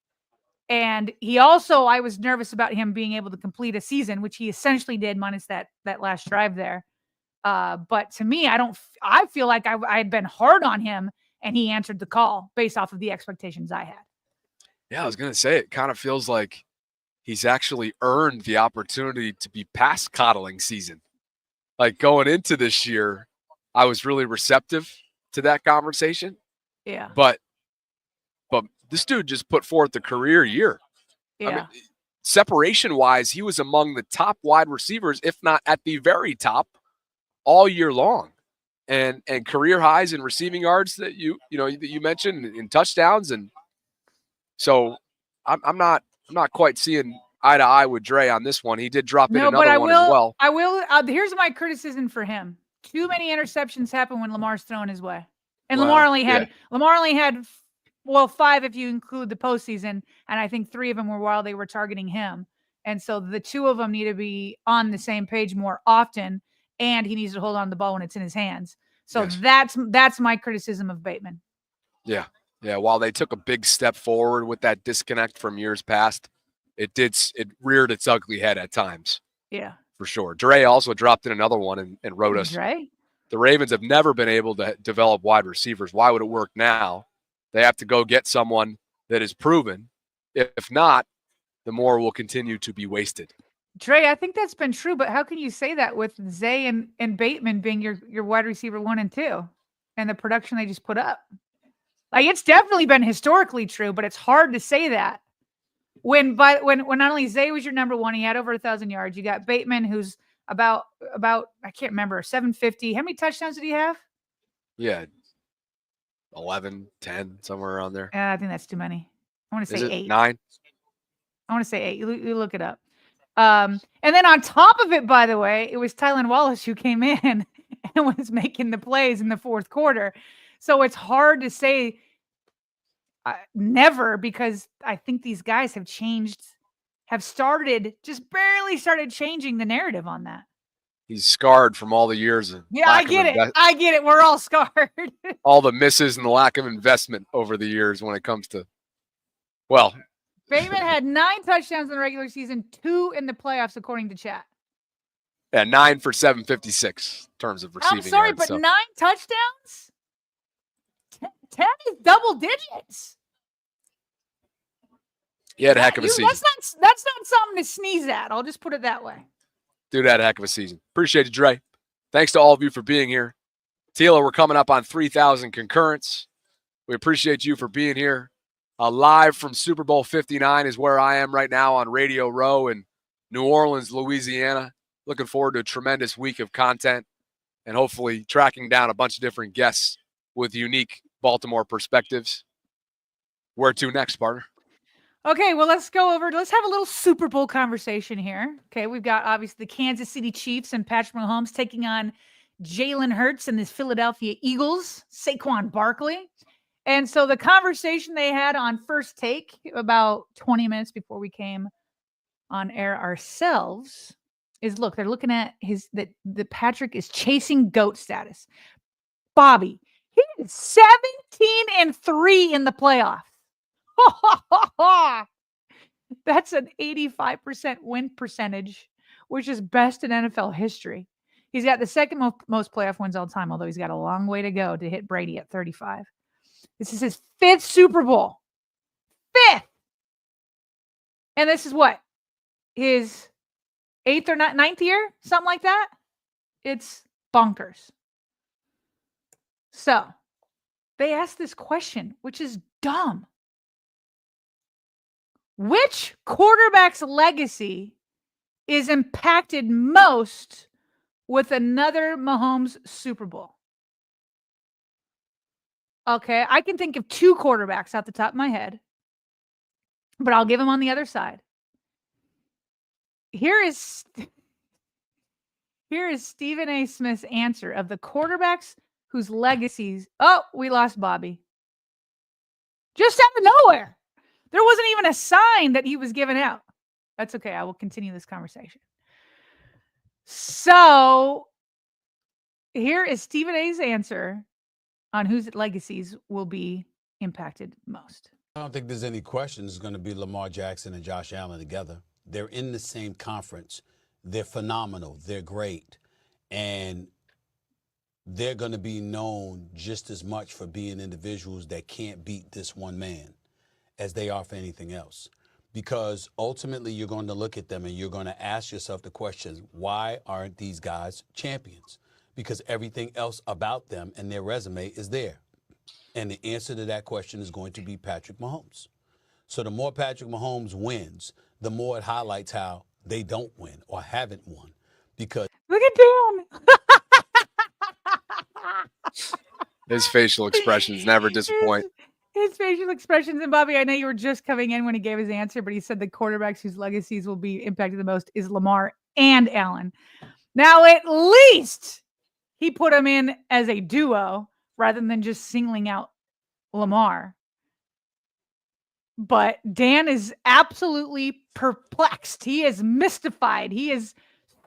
And he also, I was nervous about him being able to complete a season, which he essentially did, minus that last drive there. But to me, I feel like I had been hard on him, and he answered the call based off of the expectations I had. Yeah, I was going to say, it kind of feels like he's actually earned the opportunity to be past coddling season. Like, going into this year, I was really receptive to that conversation. Yeah. But this dude just put forth a career year. Yeah. I mean, separation-wise, he was among the top wide receivers, if not at the very top, all year long. And career highs in receiving yards that you mentioned, in touchdowns. And so I'm not quite seeing eye to eye with Dre on this one. He did drop in another one as well. I will. Here's my criticism for him. Too many interceptions happen when Lamar's thrown his way. And Lamar only had 5 if you include the postseason, and I think 3 of them were while they were targeting him. And so the 2 of them need to be on the same page more often, and he needs to hold on to the ball when it's in his hands. So Yes. that's my criticism of Bateman. Yeah. While they took a big step forward with that disconnect from years past, it reared its ugly head at times. Yeah. For sure. Dre also dropped in another one and wrote us. Dre? The Ravens have never been able to develop wide receivers. Why would it work now? They have to go get someone that is proven. If not, the more will continue to be wasted. Dre, I think that's been true, but how can you say that with Zay and Bateman being your wide receiver 1 and 2 and the production they just put up? Like, it's definitely been historically true, but it's hard to say that. When not only Zay was your number 1, he had over 1,000 yards. You got Bateman, who's about I can't remember, 750. How many touchdowns did he have? Yeah. 11, 10, somewhere around there. I think that's too many. I want to say 8. 9? I want to say 8. You look it up. And then on top of it, by the way, it was Tylan Wallace who came in and was making the plays in the fourth quarter. So it's hard to say never, because I think these guys just barely started changing the narrative on that. He's scarred from all the years of I get it. We're all scarred. all the misses and the lack of investment over the years when it comes to, well. Bateman had 9 touchdowns in the regular season, 2 in the playoffs, according to chat. Yeah, 9 for 756 in terms of receiving. I'm sorry, yards, but so. 9 touchdowns? 10 is double digits. He had a heck of a season. That's not something to sneeze at. I'll just put it that way. Dude had a heck of a season. Appreciate it, Dre. Thanks to all of you for being here. Tila, we're coming up on 3,000 concurrents. We appreciate you for being here. Live from Super Bowl 59 is where I am right now on Radio Row in New Orleans, Louisiana. Looking forward to a tremendous week of content and hopefully tracking down a bunch of different guests with unique Baltimore perspectives. Where to next, partner? Okay, well, let's have a little Super Bowl conversation here. Okay, we've got obviously the Kansas City Chiefs and Patrick Mahomes taking on Jalen Hurts and the Philadelphia Eagles, Saquon Barkley. And so the conversation they had on First Take about 20 minutes before we came on air ourselves is, look, they're looking at that Patrick is chasing GOAT status. Bobby, he is 17-3 in the playoffs. That's an 85% win percentage, which is best in NFL history. He's got the second most playoff wins all time, although he's got a long way to go to hit Brady at 35. This is his 5th Super Bowl. 5th! And this is what? His 8th or 9th year? Something like that? It's bonkers. So, they asked this question, which is dumb. Which quarterback's legacy is impacted most with another Mahomes Super Bowl? Okay, I can think of 2 quarterbacks off the top of my head, but I'll give them on the other side. Here is Stephen A. Smith's answer of the quarterbacks whose legacies. Oh, we lost Bobby. Just out of nowhere. There wasn't even a sign that he was given out. That's okay. I will continue this conversation. So here is Stephen A.'s answer on whose legacies will be impacted most. I don't think there's any question it's going to be Lamar Jackson and Josh Allen together. They're in the same conference. They're phenomenal. They're great. And they're going to be known just as much for being individuals that can't beat this one man as they are for anything else. Because ultimately you're going to look at them and you're going to ask yourself the question, why aren't these guys champions? Because everything else about them and their resume is there. And the answer to that question is going to be Patrick Mahomes. So the more Patrick Mahomes wins, the more it highlights how they don't win or haven't won. Because look at Dan. His facial expressions never disappoint. His facial expressions. And Bobby, I know you were just coming in when he gave his answer, but he said the quarterbacks whose legacies will be impacted the most is Lamar and Allen. Now, at least he put them in as a duo rather than just singling out Lamar. But Dan is absolutely perplexed. He is mystified. He is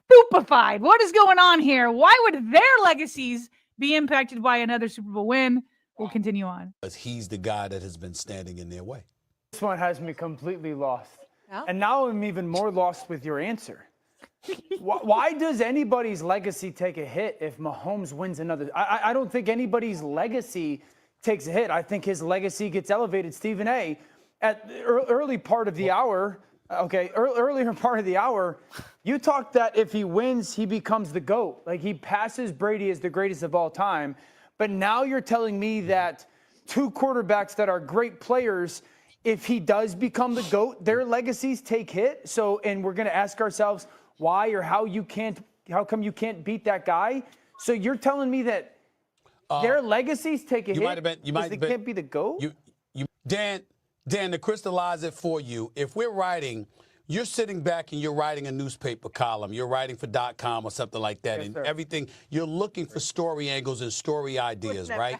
stupefied. What is going on here? Why would their legacies be impacted by another Super Bowl win? We'll continue on. Because he's the guy that has been standing in their way. This one has me completely lost. Yeah. And now I'm even more lost with your answer. Why does anybody's legacy take a hit if Mahomes wins another? I don't think anybody's legacy takes a hit. I think his legacy gets elevated. Stephen A., at the early part of the hour, earlier part of the hour, you talked that if he wins, he becomes the GOAT. Like, he passes Brady as the greatest of all time. But now you're telling me that 2 quarterbacks that are great players, if he does become the GOAT, their legacies take hit. So, and we're going to ask ourselves why or how come you can't beat that guy? So you're telling me that their legacies take a hit? They can't be the GOAT? Dan, to crystallize it for you, if we're writing, you're sitting back and you're writing a newspaper column, you're writing for .com or something like that, Yes, and sir. everything, you're looking for story angles and story ideas, right?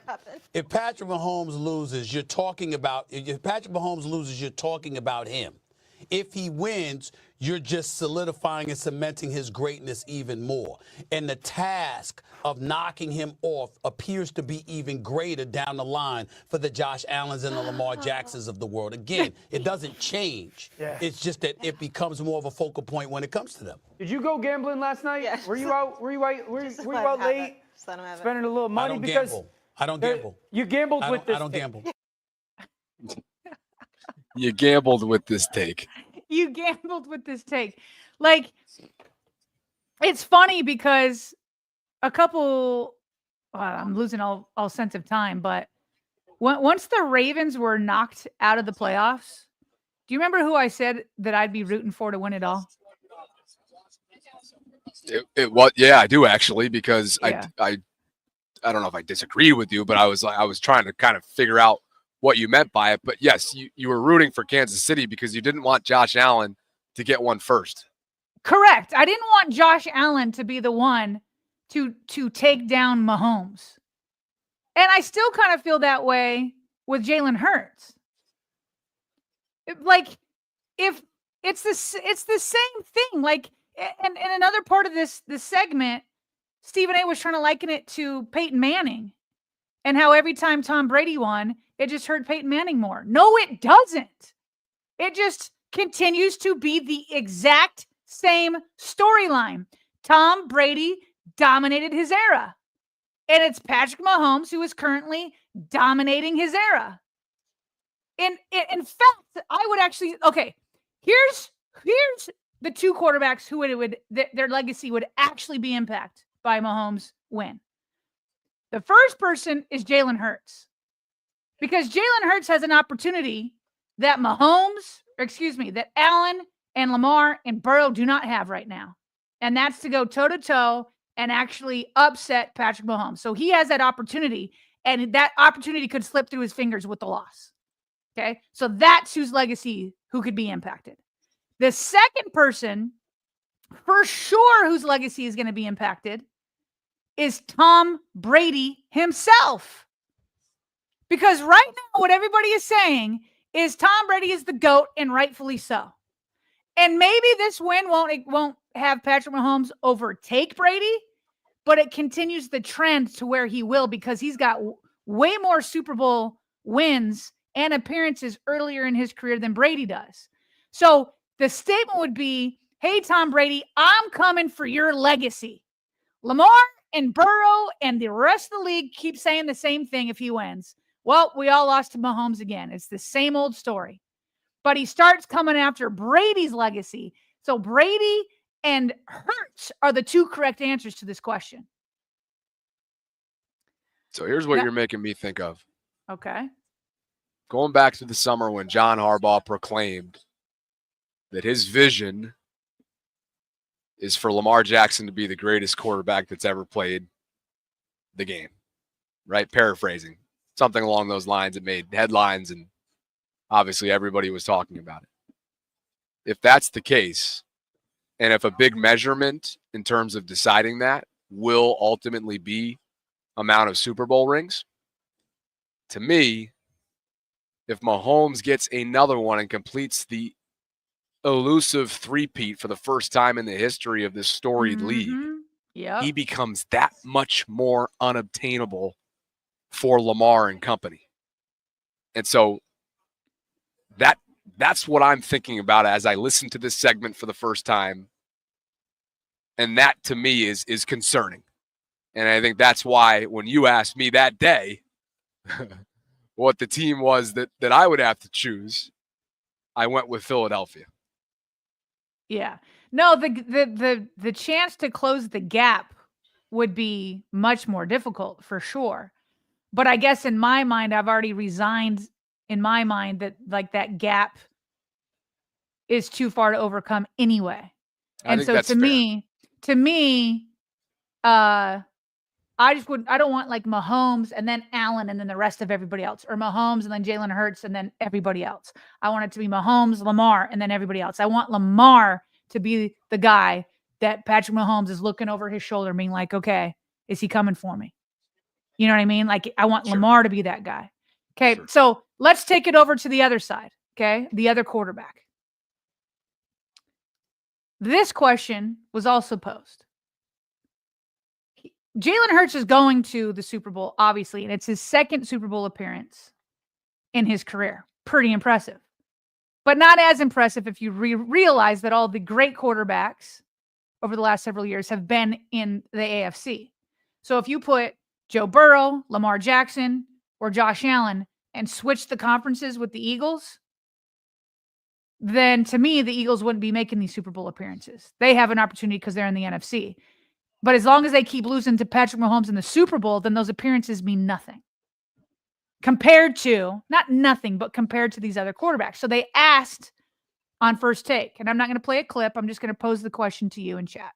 If Patrick Mahomes loses, you're talking about him. If he wins, you're just solidifying and cementing his greatness even more. And the task of knocking him off appears to be even greater down the line for the Josh Allens and the Lamar Jacksons of the world. Again, it doesn't change. Yeah. It's just that it becomes more of a focal point when it comes to them. Did you go gambling last night? Yeah. Were you out late? Just let him have it. Spending a little money? I don't because gamble. I don't gamble. You gambled with this. I don't thing. gamble. You gambled with this take. You gambled with this take. Like, it's funny because I'm losing all sense of time, but once the Ravens were knocked out of the playoffs, do you remember who I said that I'd be rooting for to win it all? Yeah, I do actually, because Yeah. I don't know if I disagree with you, but I was trying to kind of figure out what you meant by it. But yes, you were rooting for Kansas City because you didn't want Josh Allen to get one first. Correct. I didn't want Josh Allen to be the one to take down Mahomes. And I still kind of feel that way with Jalen Hurts. Like, if it's the same thing. Like, and another part of this segment, Stephen A. was trying to liken it to Peyton Manning and how every time Tom Brady won, it just hurt Peyton Manning more. No, it doesn't. It just continues to be the exact same storyline. Tom Brady dominated his era. And it's Patrick Mahomes who is currently dominating his era. In fact, I would actually, okay, here's the 2 quarterbacks who their legacy would actually be impacted by Mahomes' win. The first person is Jalen Hurts. Because Jalen Hurts has an opportunity that that Allen and Lamar and Burrow do not have right now. And that's to go toe-to-toe and actually upset Patrick Mahomes. So he has that opportunity, and that opportunity could slip through his fingers with the loss. Okay? So that's whose legacy who could be impacted. The second person, for sure, whose legacy is going to be impacted is Tom Brady himself. Because right now, what everybody is saying is Tom Brady is the GOAT, and rightfully so. And maybe this win won't have Patrick Mahomes overtake Brady, but it continues the trend to where he will, because he's got way more Super Bowl wins and appearances earlier in his career than Brady does. So the statement would be, hey, Tom Brady, I'm coming for your legacy. Lamar and Burrow and the rest of the league keep saying the same thing if he wins. Well, we all lost to Mahomes again. It's the same old story. But he starts coming after Brady's legacy. So Brady and Hurts are the two correct answers to this question. So here's what you're making me think of. Okay. Going back to the summer when John Harbaugh proclaimed that his vision is for Lamar Jackson to be the greatest quarterback that's ever played the game, right? Paraphrasing. Something along those lines. It made headlines, and obviously everybody was talking about it. If that's the case, and if a big measurement in terms of deciding that will ultimately be amount of Super Bowl rings, to me, if Mahomes gets another one and completes the elusive three-peat for the first time in the history of this storied league, he becomes that much more unobtainable for Lamar and company. And so that's what I'm thinking about as I listen to this segment for the first time. And that to me is concerning. And I think that's why when you asked me that day what the team was that I would have to choose, I went with Philadelphia. Yeah. No, the chance to close the gap would be much more difficult for sure. But I guess in my mind, I've already resigned in my mind that like that gap is too far to overcome anyway. And so to me, I don't want like Mahomes and then Allen and then the rest of everybody else, or Mahomes and then Jalen Hurts and then everybody else. I want it to be Mahomes, Lamar, and then everybody else. I want Lamar to be the guy that Patrick Mahomes is looking over his shoulder being like, okay, is he coming for me? You know what I mean? Like I want Lamar to be that guy. Okay. So let's take it over to the other side. Okay. The other quarterback. This question was also posed. Jalen Hurts is going to the Super Bowl, obviously, and it's his second Super Bowl appearance in his career. Pretty impressive. But not as impressive if you realize that all the great quarterbacks over the last several years have been in the AFC. So if you put Joe Burrow, Lamar Jackson, or Josh Allen and switch the conferences with the Eagles, then to me, the Eagles wouldn't be making these Super Bowl appearances. They have an opportunity because they're in the NFC. But as long as they keep losing to Patrick Mahomes in the Super Bowl, then those appearances mean nothing. Compared to, not nothing, but compared to these other quarterbacks. So they asked on First Take, and I'm not going to play a clip. I'm just going to pose the question to you in chat.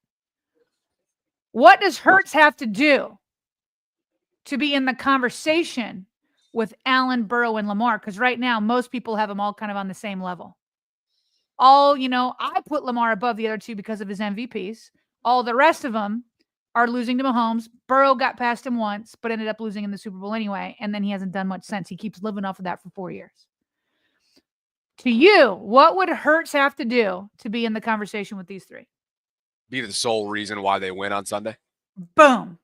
What does Hurts have to do to be in the conversation with Allen, Burrow, and Lamar? Because right now, most people have them all kind of on the same level. I put Lamar above the other two because of his MVPs. All the rest of them are losing to Mahomes. Burrow got past him once, but ended up losing in the Super Bowl anyway, and then he hasn't done much since. He keeps living off of that for 4 years. To you, what would Hurts have to do to be in the conversation with these three? Be the sole reason why they win on Sunday? Boom.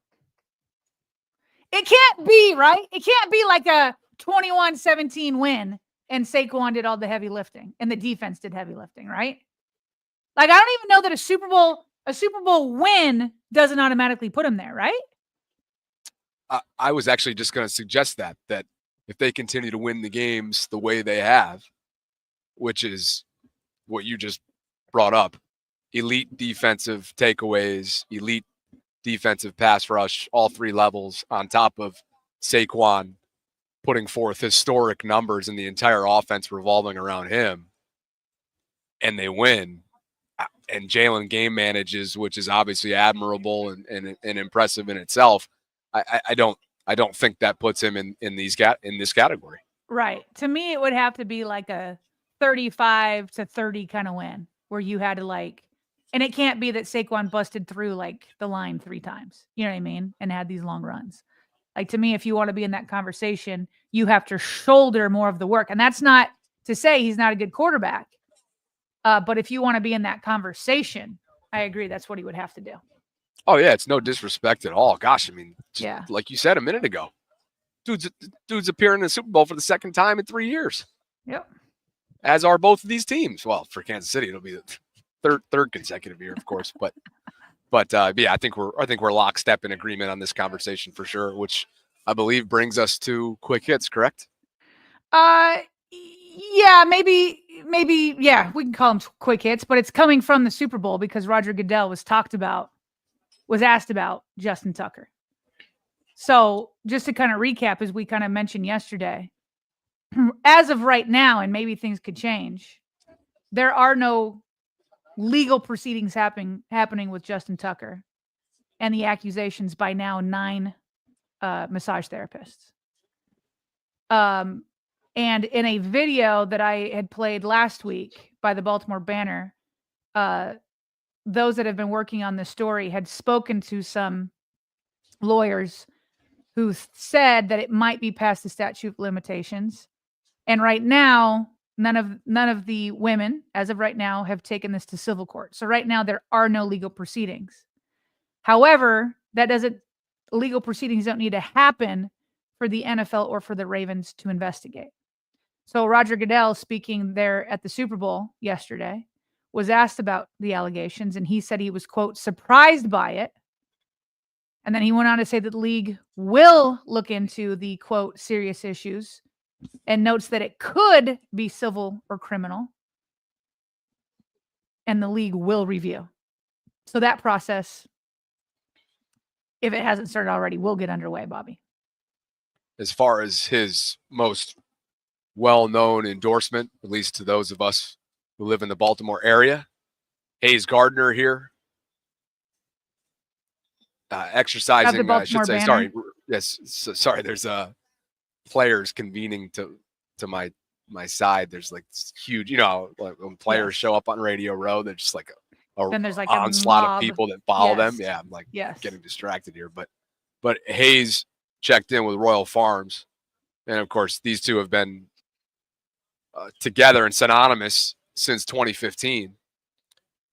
It can't be, right? It can't be like a 21-17 win and Saquon did all the heavy lifting and the defense did heavy lifting, right? Like, I don't even know that a Super Bowl win doesn't automatically put him there, right? I was actually just going to suggest that if they continue to win the games the way they have, which is what you just brought up, elite defensive takeaways, elite defensive pass rush, all three levels on top of Saquon putting forth historic numbers and the entire offense revolving around him, and they win, and Jalen game manages, which is obviously admirable and impressive in itself, I don't think that puts him in this category. Right. To me, it would have to be like a 35-30 kind of win where you had to like, and it can't be that Saquon busted through like the line 3 times. You know what I mean? And had these long runs. Like, to me, if you want to be in that conversation, you have to shoulder more of the work. And that's not to say he's not a good quarterback. But if you want to be in that conversation, I agree. That's what he would have to do. Oh, yeah. It's no disrespect at all. Gosh, I mean, Yeah. like you said a minute ago, dude's appearing in the Super Bowl for the second time in 3 years. Yep. As are both of these teams. Well, for Kansas City, it'll be the third consecutive year, of course. But yeah, I think we're lockstep in agreement on this conversation for sure, which I believe brings us to quick hits, correct? Yeah, maybe, yeah, we can call them quick hits, but it's coming from the Super Bowl because Roger Goodell was asked about Justin Tucker. So just to kind of recap, as we kind of mentioned yesterday, as of right now, and maybe things could change, there are no legal proceedings happening with Justin Tucker and the accusations by now 9 massage therapists. And in a video that I had played last week by the Baltimore Banner, those that have been working on this story had spoken to some lawyers who said that it might be past the statute of limitations. And right now, none of the women, as of right now, have taken this to civil court. So right now, there are no legal proceedings. However, legal proceedings don't need to happen for the NFL or for the Ravens to investigate. So Roger Goodell, speaking there at the Super Bowl yesterday, was asked about the allegations, and he said he was, quote, surprised by it. And then he went on to say that the league will look into the, quote, serious issues, and notes that it could be civil or criminal, and the league will review. So that process, if it hasn't started already, will get underway, Bobby. As far as his most well-known endorsement, at least to those of us who live in the Baltimore area, Hayes Gardner here, exercising, I should say, sorry. Yes, sorry. There's players convening to my side. There's like this huge, like when players show up on Radio Row, they're just like then there's like onslaught a mob of people that follow them. Yeah, I'm like getting distracted here. But Hayes checked in with Royal Farms, and of course these two have been together and synonymous since 2015.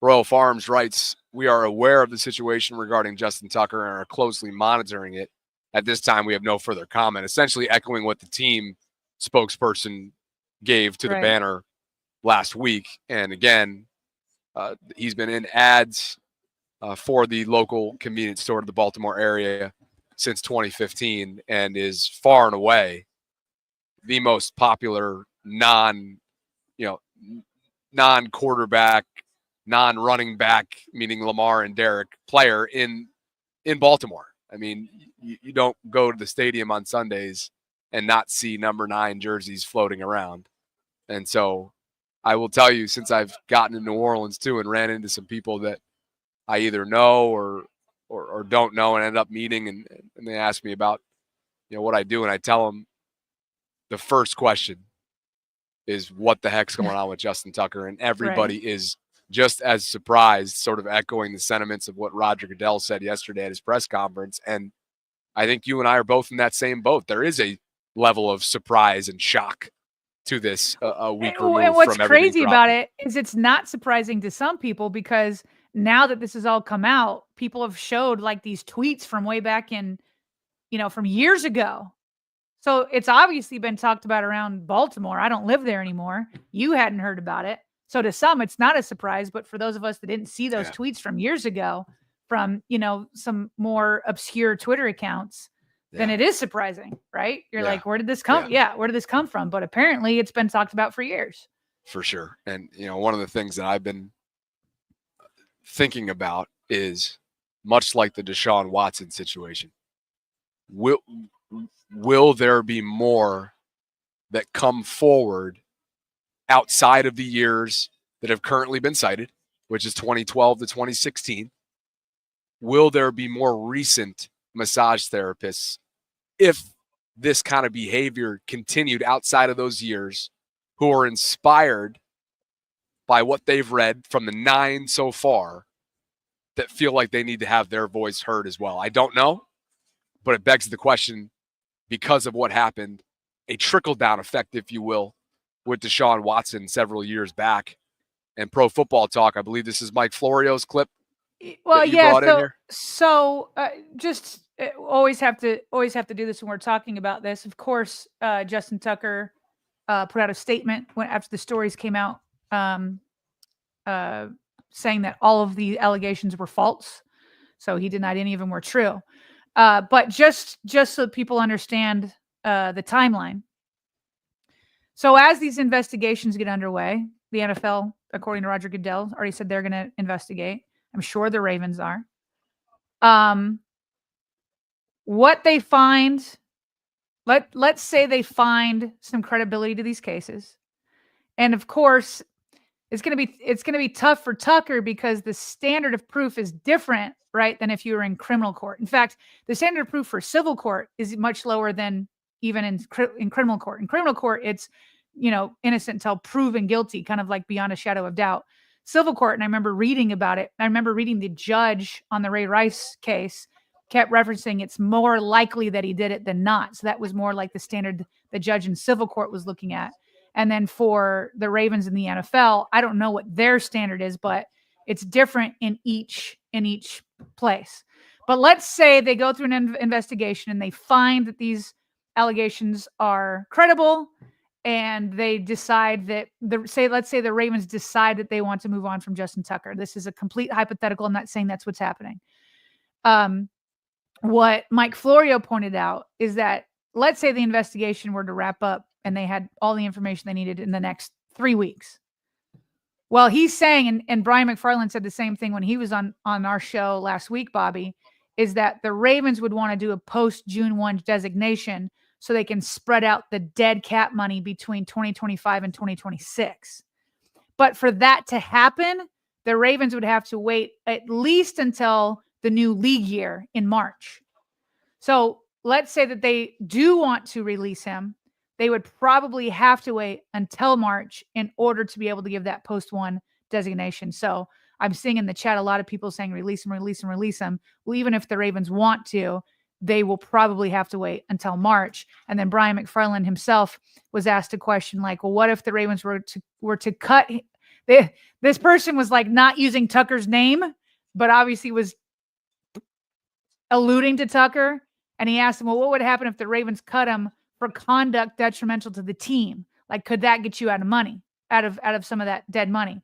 Royal Farms writes, "We are aware of the situation regarding Justin Tucker and are closely monitoring it. At this time, we have no further comment," essentially echoing what the team spokesperson gave to the Banner last week. And again, he's been in ads for the local convenience store to the Baltimore area since 2015 and is far and away the most popular non-quarterback, non-running back, meaning Lamar and Derek, player in Baltimore. I mean, you don't go to the stadium on Sundays and not see number 9 jerseys floating around. And so I will tell you, since I've gotten to New Orleans too and ran into some people that I either know or don't know and end up meeting, and they ask me about what I do, and I tell them the first question is, what the heck's going on with Justin Tucker? And everybody is just as surprised, sort of echoing the sentiments of what Roger Goodell said yesterday at his press conference. And I think you and I are both in that same boat. There is a level of surprise and shock to this a week removed and what's from everything crazy about it is it's not surprising to some people, because now that this has all come out, people have showed like these tweets from way back in, from years ago. So it's obviously been talked about around Baltimore. I don't live there anymore. You hadn't heard about it. So to some, it's not a surprise. But for those of us that didn't see those tweets from years ago from, some more obscure Twitter accounts, then it is surprising, right? You're like, where did this come? Where did this come from? But apparently it's been talked about for years. For sure. And, one of the things that I've been thinking about is, much like the Deshaun Watson situation, will there be more that come forward outside of the years that have currently been cited, which is 2012 to 2016? Will there be more recent massage therapists if this kind of behavior continued outside of those years, who are inspired by what they've read from the 9 so far, that feel like they need to have their voice heard as well? I don't know, but it begs the question, because of what happened, a trickle-down effect, if you will, with Deshaun Watson several years back. And Pro Football Talk, I believe this is Mike Florio's clip. Well, you brought in here? Just always have to do this when we're talking about this. Of course, Justin Tucker put out a statement after the stories came out, saying that all of the allegations were false. So he denied any of them were true. But just so people understand the timeline. So as these investigations get underway, the NFL, according to Roger Goodell, already said they're going to investigate. I'm sure the Ravens are. What they find, let's say they find some credibility to these cases. And of course, it's going to be tough for Tucker because the standard of proof is different, right, than if you were in criminal court. In fact, the standard of proof for civil court is much lower than even in criminal court. In criminal court, it's, innocent until proven guilty, kind of like beyond a shadow of doubt. Civil court, and I remember reading about it. I remember reading the judge on the Ray Rice case kept referencing it's more likely that he did it than not. So that was more like the standard the judge in civil court was looking at. And then for the Ravens in the NFL, I don't know what their standard is, but it's different in each place. But let's say they go through an investigation and they find that these allegations are credible, and they decide that let's say the Ravens decide that they want to move on from Justin Tucker. This is a complete hypothetical. I'm not saying that's what's happening. What Mike Florio pointed out is that let's say the investigation were to wrap up and they had all the information they needed in the next 3 weeks. Well, he's saying, and Brian McFarland said the same thing when he was on our show last week, Bobby, is that the Ravens would want to do a post-June 1 designation so they can spread out the dead cap money between 2025 and 2026. But for that to happen, the Ravens would have to wait at least until the new league year in March. So let's say that they do want to release him. They would probably have to wait until March in order to be able to give that post-1 designation. So I'm seeing in the chat a lot of people saying release him, release him, release him. Well, even if the Ravens want to, they will probably have to wait until March. And then Brian McFarland himself was asked a question like, well, what if the Ravens were to cut? This person was like not using Tucker's name, but obviously was alluding to Tucker. And he asked him, well, what would happen if the Ravens cut him for conduct detrimental to the team? Like, could that get you out of money, out of some of that dead money?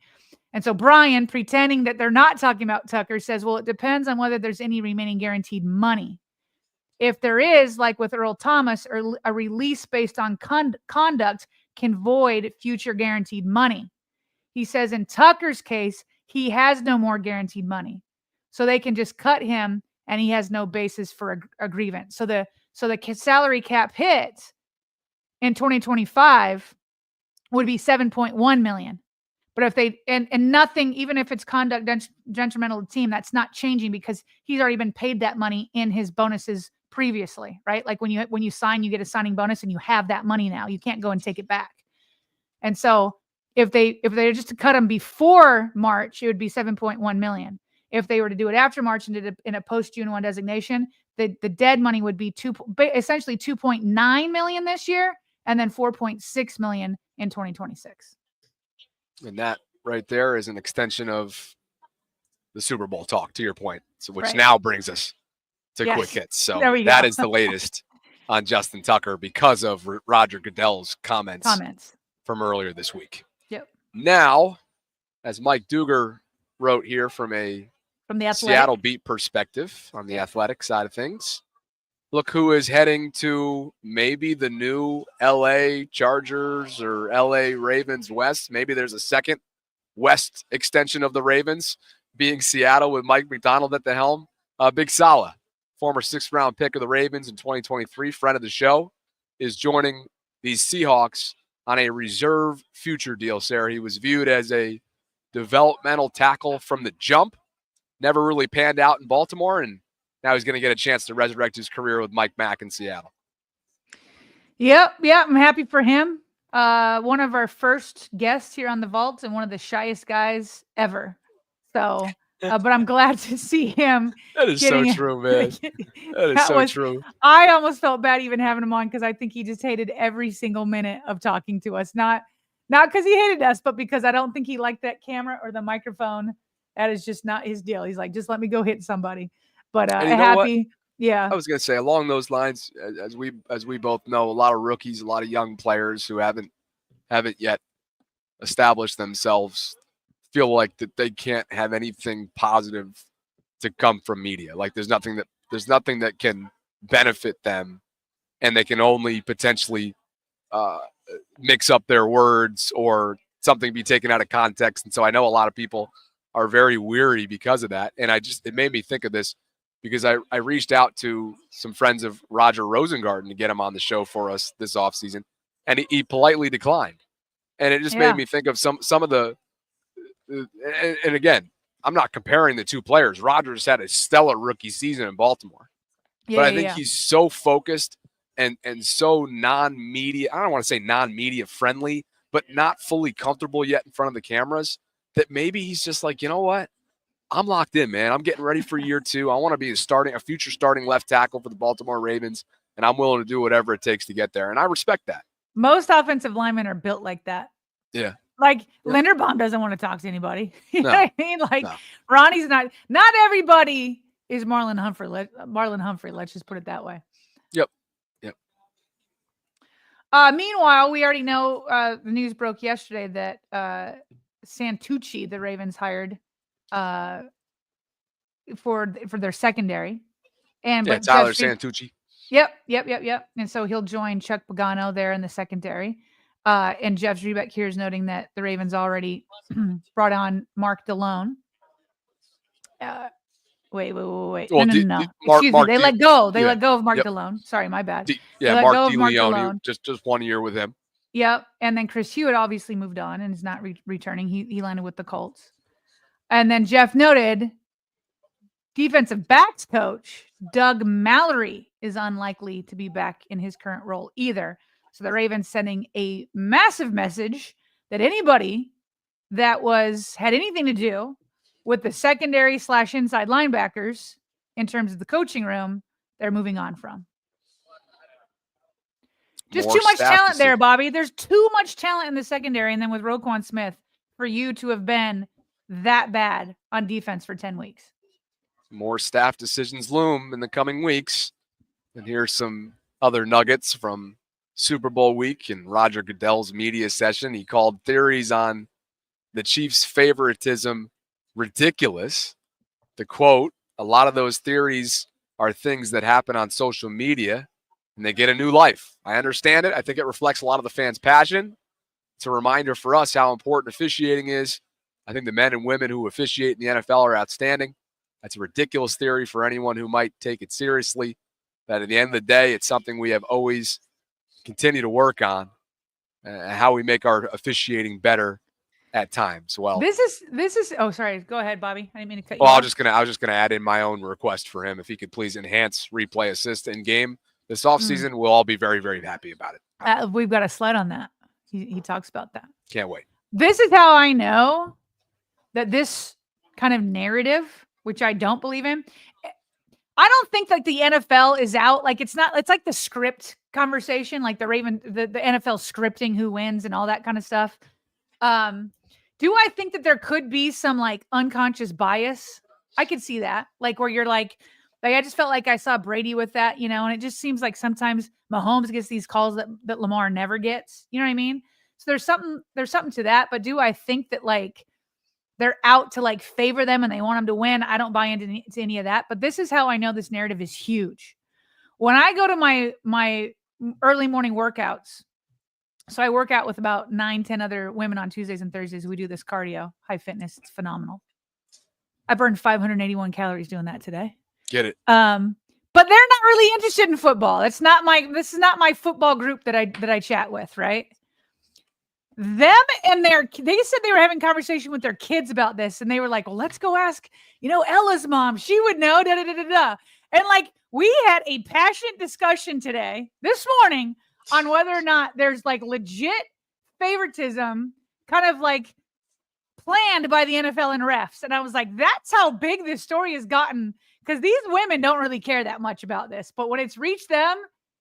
And so Brian, pretending that they're not talking about Tucker, says, well, it depends on whether there's any remaining guaranteed money. If there is, like with Earl Thomas, or a release based on conduct can void future guaranteed money. He says in Tucker's case, he has no more guaranteed money. So they can just cut him and he has no basis for a grievance. So the salary cap hit in 2025 would be 7.1 million. But if they, and nothing, even if it's conduct detrimental to the team, that's not changing because he's already been paid that money in his bonuses previously, right? Like when you sign, you get a signing bonus and you have that money now. You can't go and take it back. And so if they just to cut him before March, it would be 7.1 million. If they were to do it after March and did it in a post-June 1 designation, the dead money would be essentially 2.9 million this year and then 4.6 million in 2026. And that right there is an extension of the Super Bowl talk, to your point, which now brings us to quick hits. So that is the latest on Justin Tucker because of Roger Goodell's comments from earlier this week. Yep. Now, as Mike Duger wrote here from the Seattle beat perspective on the athletic side of things, look who is heading to maybe the new LA Chargers or LA Ravens West. Maybe there's a second West extension of the Ravens being Seattle with Mike McDonald at the helm. Big Salah former 6th-round pick of the Ravens in 2023, friend of the show, is joining these Seahawks on a reserve future deal, Sarah. He was viewed as a developmental tackle from the jump, never really panned out in Baltimore, and now he's going to get a chance to resurrect his career with Mike Mack in Seattle. Yep. I'm happy for him. One of our first guests here on the Vault and one of the shyest guys ever. So, but I'm glad to see him. That is so true, man. That is so true. I almost felt bad even having him on because I think he just hated every single minute of talking to us. Not because he hated us, but because I don't think he liked that camera or the microphone. That is just not his deal. He's like, just let me go hit somebody. But happy. Yeah. I was going to say, along those lines, as we both know, a lot of rookies, a lot of young players who haven't yet established themselves feel like that they can't have anything positive to come from media. Like there's nothing that can benefit them, and they can only potentially mix up their words or something be taken out of context. And so I know a lot of people are very weary because of that. And it made me think of this because I reached out to some friends of Roger Rosengarten to get him on the show for us this offseason, and he politely declined. And it just made me think of some of the and again, I'm not comparing the two players. Rodgers had a stellar rookie season in Baltimore. But I think he's so focused and so non-media, I don't want to say non-media friendly, but not fully comfortable yet in front of the cameras, that maybe he's just like, you know what? I'm locked in, man. I'm getting ready for year 2. I want to be a future starting left tackle for the Baltimore Ravens, and I'm willing to do whatever it takes to get there. And I respect that. Most offensive linemen are built like that. Yeah. Like Linderbaum doesn't want to talk to anybody. You know what I mean? Like Ronnie's not everybody is Marlon Humphrey. Marlon Humphrey, let's just put it that way. Yep. Meanwhile, we already know the news broke yesterday that Santucci, the Ravens hired for their secondary. But Tyler Santucci. Yep. And so he'll join Chuck Pagano there in the secondary. And Jeff Zrebeck here is noting that the Ravens already brought on Mark DeLone. Wait. No. Excuse me. They let go. They let go of Mark DeLone. Sorry, my bad. Mark DeLeon. Just 1 year with him. Yep. And then Chris Hewitt obviously moved on and is not returning. He landed with the Colts. And then Jeff noted defensive backs coach Doug Mallory is unlikely to be back in his current role either. So the Ravens sending a massive message that anybody that had anything to do with the secondary / inside linebackers in terms of the coaching room, they're moving on from. Just too much talent there, Bobby. There's too much talent in the secondary. And then with Roquan Smith, for you to have been that bad on defense for 10 weeks. More staff decisions loom in the coming weeks. And here's some other nuggets from Super Bowl week and Roger Goodell's media session. He called theories on the Chiefs' favoritism ridiculous. To quote, a lot of those theories are things that happen on social media and they get a new life. I understand it. I think it reflects a lot of the fans' passion. It's a reminder for us how important officiating is. I think the men and women who officiate in the NFL are outstanding. That's a ridiculous theory for anyone who might take it seriously. That at the end of the day, it's something we have always continue to work on, how we make our officiating better at times. Well, this is. Oh, sorry. Go ahead, Bobby. I didn't mean to cut you off. I was just gonna add in my own request for him if he could please enhance replay assist in game this offseason. We'll all be very, very happy about it. We've got a slide on that. He talks about that. Can't wait. This is how I know that this kind of narrative, which I don't believe in. I don't think like the NFL is out. Like it's like the script conversation, like the NFL scripting who wins and all that kind of stuff. Do I think that there could be some like unconscious bias? I could see that. Like where you're like I just felt like I saw Brady with that, you know, and it just seems like sometimes Mahomes gets these calls that Lamar never gets. You know what I mean? So there's something to that. But do I think that like they're out to like favor them and they want them to win? I don't buy into any of that. But this is how I know this narrative is huge. When I go to my early morning workouts, so I work out with about 9-10 other women on Tuesdays and Thursdays. We do this cardio, high fitness. It's phenomenal. I burned 581 calories doing that today. Get it. but they're not really interested in football. This is not my football group that I chat with, right? Them and they said they were having conversation with their kids about this, and they were like, well, let's go ask, Ella's mom. She would know, da da da da da. And like, we had a passionate discussion this morning, on whether or not there's like legit favoritism kind of like planned by the NFL and refs. And I was like, that's how big this story has gotten, because these women don't really care that much about this. But when it's reached them,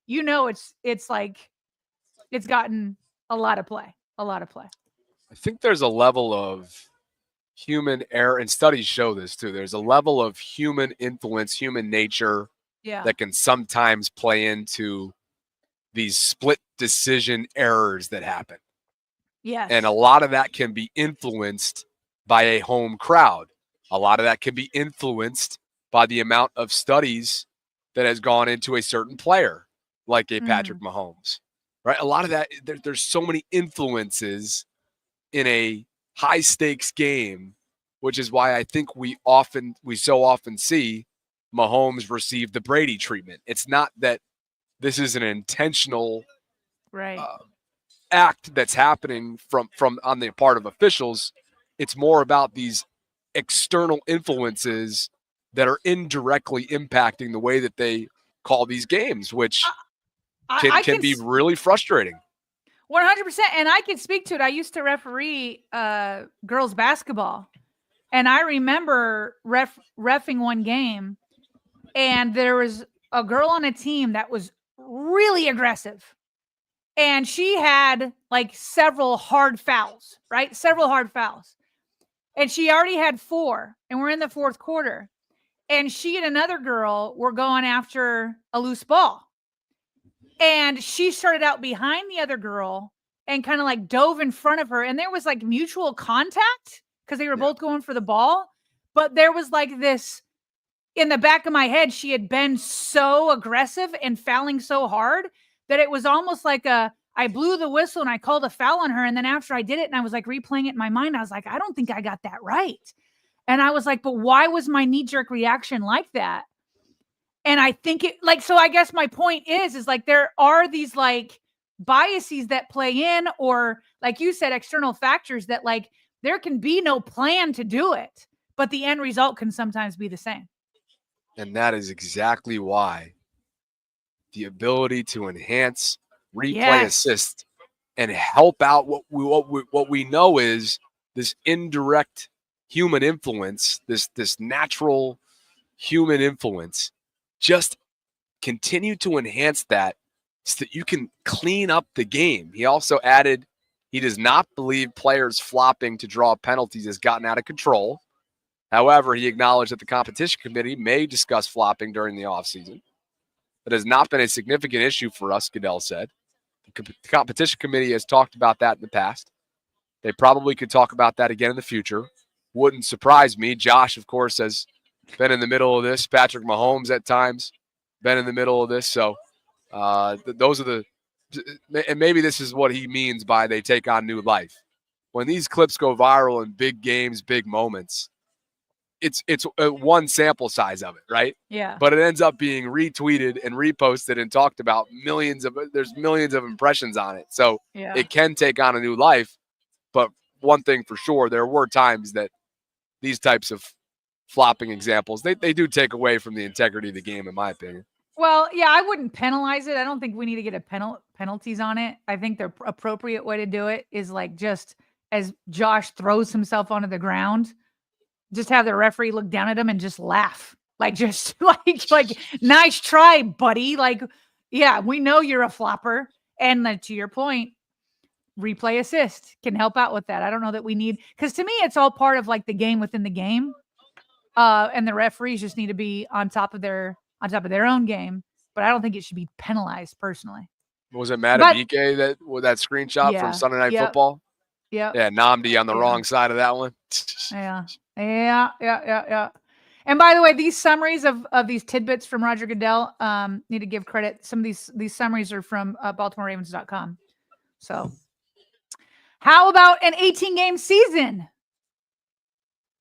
it's like it's gotten a lot of play. I think there's a level of human error, and studies show this too. There's a level of human influence, human nature that can sometimes play into these split decision errors that happen. Yes. And a lot of that can be influenced by a home crowd. A lot of that can be influenced by the amount of studies that has gone into a certain player, like a Patrick Mahomes, right? A lot of that, there's so many influences in a high stakes game, which is why I think we so often see Mahomes receive the Brady treatment. It's not that this is an intentional act that's happening from on the part of officials. It's more about these external influences that are indirectly impacting the way that they call these games, which can be really frustrating. 100%. And I can speak to it. I used to referee girls basketball, and I remember reffing one game, and there was a girl on a team that was really aggressive. And she had like several hard fouls, right? Several hard fouls. And she already had 4, and we're in the fourth quarter. And she and another girl were going after a loose ball. And she started out behind the other girl and kind of like dove in front of her. And there was like mutual contact because they were both going for the ball. But there was like this, in the back of my head, she had been so aggressive and fouling so hard that it was almost like I blew the whistle and I called a foul on her. And then after I did it and I was like replaying it in my mind, I was like, I don't think I got that right. And I was like, but why was my knee-jerk reaction like that? And I think so I guess my point is like, there are these like biases that play in, or like you said, external factors that like, there can be no plan to do it, but the end result can sometimes be the same. And that is exactly why the ability to enhance replay assist and help out what we know is this indirect human influence, this natural human influence, just continue to enhance that so that you can clean up the game. He also added he does not believe players flopping to draw penalties has gotten out of control. However, he acknowledged that the competition committee may discuss flopping during the offseason. It has not been a significant issue for us, Goodell said. The competition committee has talked about that in the past. They probably could talk about that again in the future. Wouldn't surprise me. Josh, of course, has been in the middle of this. Patrick Mahomes at times been in the middle of this. So those are and maybe this is what he means by they take on new life. When these clips go viral in big games, big moments, it's one sample size of it, right? Yeah. But it ends up being retweeted and reposted and talked about. There's millions of impressions on it. So it can take on a new life. But one thing for sure, there were times that these types of flopping examples, they do take away from the integrity of the game, in my opinion. Well, yeah, I wouldn't penalize it. I don't think we need to get penalties on it. I think the appropriate way to do it is like, just as Josh throws himself onto the ground, just have the referee look down at him and just laugh. Like, just like nice try, buddy. Like, yeah, we know you're a flopper. And then to your point, replay assist can help out with that. I don't know that we need, because to me, it's all part of like the game within the game. And the referees just need to be on top of their own game. But I don't think it should be penalized personally. Was it Matabike that screenshot from Sunday Night Football? Yeah. Yeah, Namdi on the wrong side of that one. Yeah. And by the way, these summaries of these tidbits from Roger Goodell need to give credit. Some of these summaries are from BaltimoreRavens.com. So, how about an 18-game season?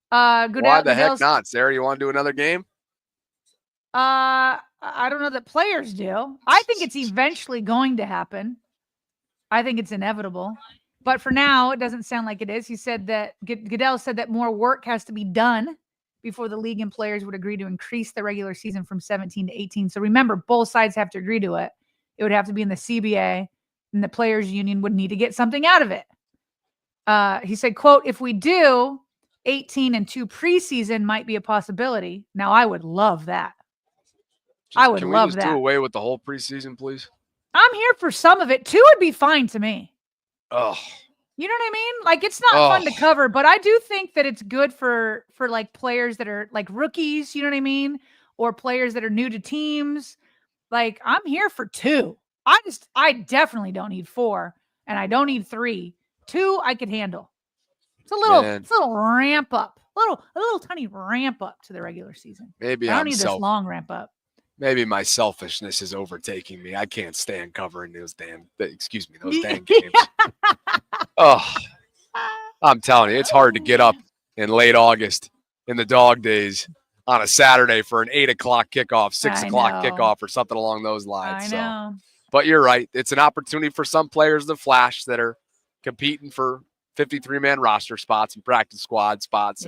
Why the heck not, Sarah? You want to do another game? I don't know that players do. I think it's eventually going to happen. I think it's inevitable. But for now, it doesn't sound like it is. He said that Goodell said that more work has to be done before the league and players would agree to increase the regular season from 17 to 18. So remember, both sides have to agree to it. It would have to be in the CBA, and the players union would need to get something out of it. He said, quote, if we do, 18 and 2 preseason might be a possibility. Now, I would love that. I would Can love we just that. do away with the whole preseason, please? I'm here for some of it. 2 would be fine to me. Oh, You know what I mean? Like, it's not fun to cover, but I do think that it's good for like players that are like rookies, you know what I mean? Or players that are new to teams. Like, I'm here for 2. I definitely don't need 4, and I don't need 3. 2 I could handle. It's a little ramp up. A little tiny ramp up to the regular season. Maybe I don't need this long ramp up. Maybe my selfishness is overtaking me. I can't stand covering those dang games. Oh, I'm telling you, it's hard to get up in late August in the dog days on a Saturday for an 8 o'clock kickoff, 6 o'clock kickoff, or something along those lines. I know. But you're right. It's an opportunity for some players to flash that are competing for 53-man roster spots and practice squad spots.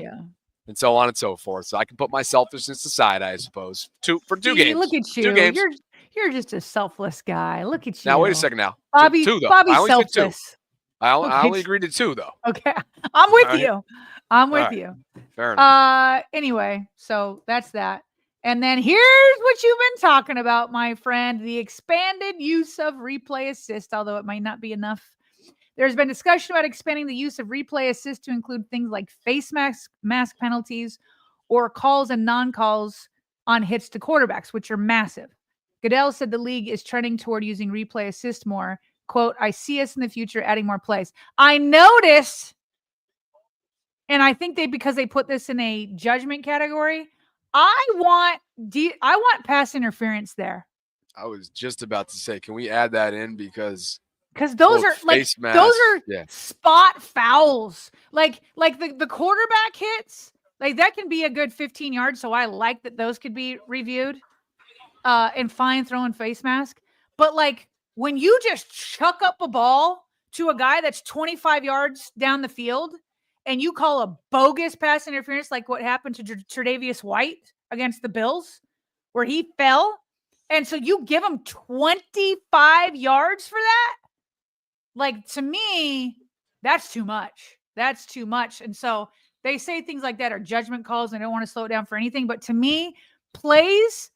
And so on and so forth. So I can put my selfishness aside, I suppose. For 2 games. Look at you. 2 games. You're just a selfless guy. Look at you. Now, wait a second now. Bobby, 2 though. Bobby's I only said 2. selfless. I only agreed to 2, though. Okay. I'm with All right. you. I'm with All right. you. Fair enough. Anyway, so that's that. And then here's what you've been talking about, my friend, the expanded use of replay assist, although it might not be enough. There's been discussion about expanding the use of replay assist to include things like face mask penalties or calls and non-calls on hits to quarterbacks, which are massive. Goodell said the league is trending toward using replay assist more. Quote, I see us in the future adding more plays. I noticed, and I think because they put this in a judgment category, I want pass interference there. I was just about to say, can we add that in because those are like spot fouls. Like the quarterback hits, like that can be a good 15 yards. So I like that those could be reviewed and fine throwing face mask. But like when you just chuck up a ball to a guy that's 25 yards down the field and you call a bogus pass interference, like what happened to Tre'Davious White against the Bills, where he fell. And so you give him 25 yards for that? Like, to me, that's too much. That's too much. And so they say things like that are judgment calls and they don't want to slow it down for anything. But to me, plays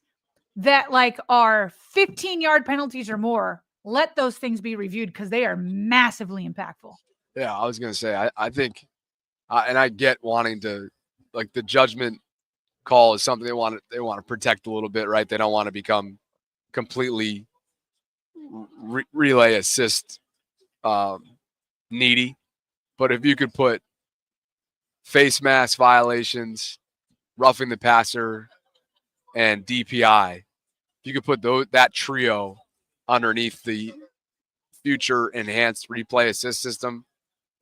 that like are 15-yard penalties or more, let those things be reviewed because they are massively impactful. Yeah, I was going to say, I think, and I get wanting to, like the judgment call is something they want to protect a little bit, right? They don't want to become completely relay assist needy. But if you could put face mask violations, roughing the passer, and DPI, if you could put that trio underneath the future enhanced replay assist system,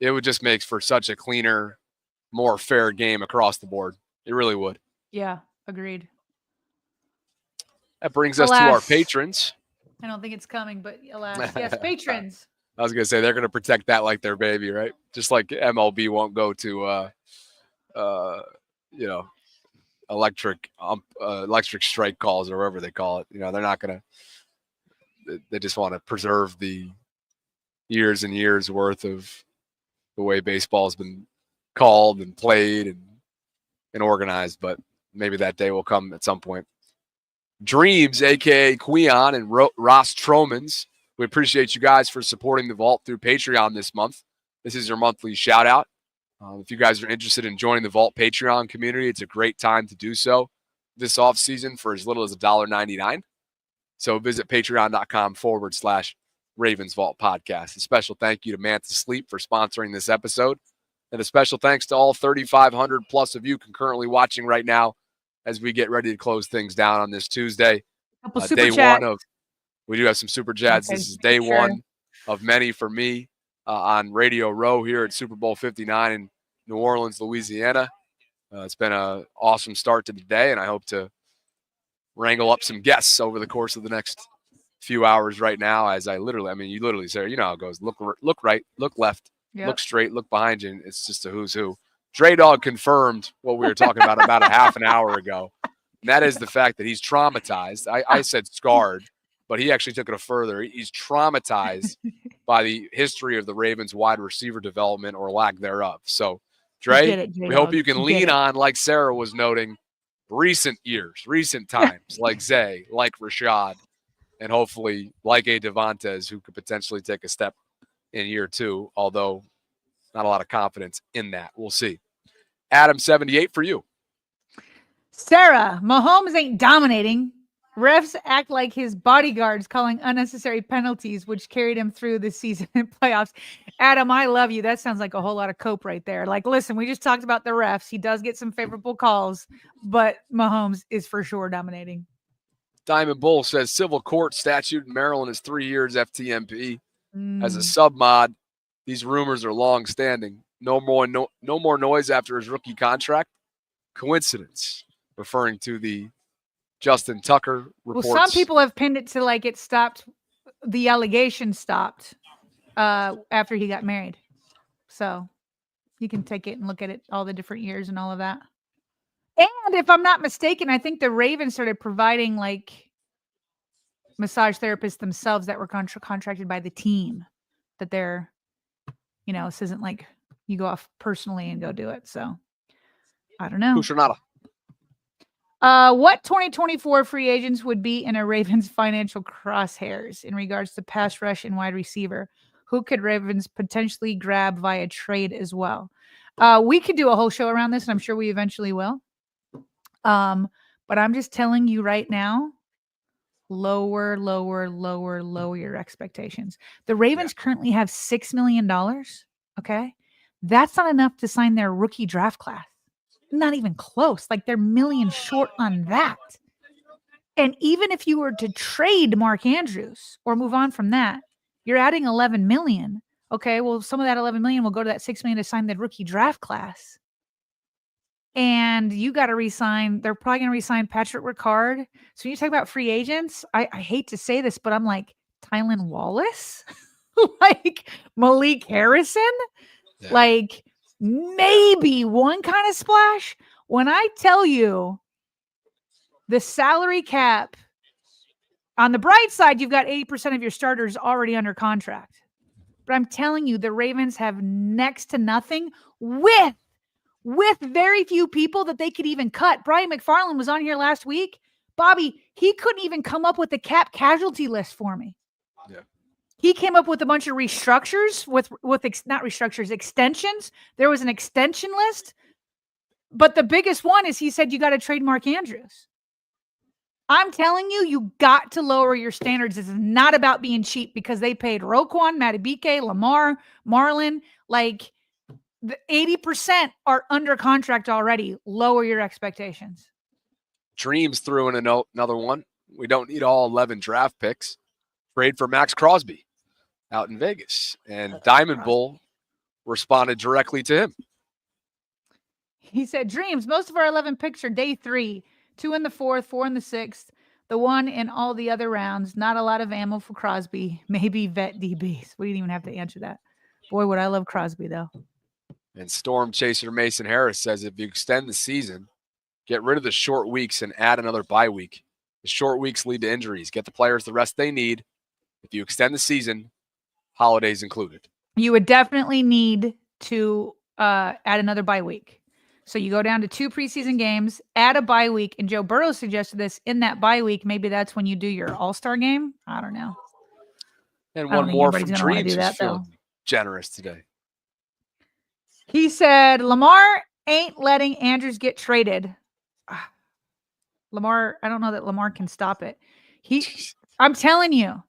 it would just make for such a cleaner, more fair game across the board. It really would. Yeah, agreed. That brings us to our patrons. I don't think it's coming, but alas, yes, patrons. I was going to say they're going to protect that like their baby, right? Just like MLB won't go to, electric strike calls or whatever they call it. You know, they're not going to. They just want to preserve the years and years worth of the way baseball has been called and played and organized. But maybe that day will come at some point. Dreams, a.k.a. Queon and Ross Tromans. We appreciate you guys for supporting the Vault through Patreon this month. This is your monthly shout out. If you guys are interested in joining the Vault Patreon community, it's a great time to do so this offseason for as little as $1.99. So visit patreon.com/RavensVault podcast. A special thank you to Manta Sleep for sponsoring this episode. And a special thanks to all 3,500 plus of you concurrently watching right now as we get ready to close things down on this Tuesday. Day one of, we do have some super chats. Okay, this is day one of many for me on Radio Row here at Super Bowl 59 in New Orleans, Louisiana. It's been an awesome start to the day, and I hope to wrangle up some guests over the course of the next few hours right now. As you literally say, you know how it goes. Look right, look left, look straight, look behind you. And it's just a who's who. Dre Dog confirmed what we were talking about a half an hour ago. And that is the fact that he's traumatized. I said scarred, but he actually took it further. He's traumatized by the history of the Ravens wide receiver development or lack thereof. So, Dre, we hope you can lean on, like Sarah was noting, recent years, recent times, like Zay, like Rashad, and hopefully like a Devontae, who could potentially take a step in year 2, although not a lot of confidence in that. We'll see. Adam, 78 for you. Sarah, Mahomes ain't dominating. Refs act like his bodyguards, calling unnecessary penalties, which carried him through the season and playoffs. Adam, I love you. That sounds like a whole lot of cope right there. Like, listen, we just talked about the refs. He does get some favorable calls, but Mahomes is for sure dominating. Diamond Bull says civil court statute in Maryland is 3 years FTMP. As a sub-mod, these rumors are long-standing. No more noise after his rookie contract. Coincidence, referring to the Justin Tucker reports. Well, some people have pinned it to like it stopped. The allegation stopped after he got married. So you can take it and look at it, all the different years and all of that. And if I'm not mistaken, I think the Ravens started providing like massage therapists themselves that were contracted by the team, that they're, this isn't like you go off personally and go do it. So I don't know. What 2024 free agents would be in a Ravens financial crosshairs in regards to pass rush and wide receiver? Who could Ravens potentially grab via trade as well? We could do a whole show around this, and I'm sure we eventually will. But I'm just telling you right now, lower your expectations. The Ravens currently have $6 million. Okay. That's not enough to sign their rookie draft class. Not even close. Like they're millions short on that. And even if you were to trade Mark Andrews or move on from that, you're adding 11 million. Okay. Well, some of that 11 million will go to that 6 million to sign the rookie draft class. And you got to resign. They're probably going to resign Patrick Ricard. So when you talk about free agents, I hate to say this, but I'm like Tylan Wallace, like Malik Harrison, like maybe one kind of splash. When I tell you the salary cap, on the bright side, you've got 80% of your starters already under contract. But I'm telling you, the Ravens have next to nothing with very few people that they could even cut. Brian McFarland was on here last week. Bobby, he couldn't even come up with the cap casualty list for me. Yeah. He came up with a bunch of restructures not restructures, extensions. There was an extension list. But the biggest one is he said you got to trade Mark Andrews. I'm telling you, you got to lower your standards. This is not about being cheap because they paid Roquan, Madubuike, Lamar, Marlon, like the 80% are under contract already. Lower your expectations. Dreams threw in another one. We don't need all 11 draft picks. Trade for Max Crosby out in Vegas. And Diamond Bull responded directly to him. He said, Dreams, most of our 11 picks are day 3, 2 in the 4th, 4 in the 6th, the 1 in all the other rounds. Not a lot of ammo for Crosby. Maybe vet DBs. We didn't even have to answer that. Boy, would I love Crosby, though. And Storm Chaser Mason Harris says if you extend the season, get rid of the short weeks and add another bye week. The short weeks lead to injuries. Get the players the rest they need. If you extend the season, holidays included. You would definitely need to add another bye week. So you go down to 2 preseason games, add a bye week, and Joe Burrow suggested this in that bye week. Maybe that's when you do your all-star game. I don't know. And one more from Dreams is feeling generous today. He said, Lamar ain't letting Andrews get traded. Lamar, I don't know that Lamar can stop it. I'm telling you,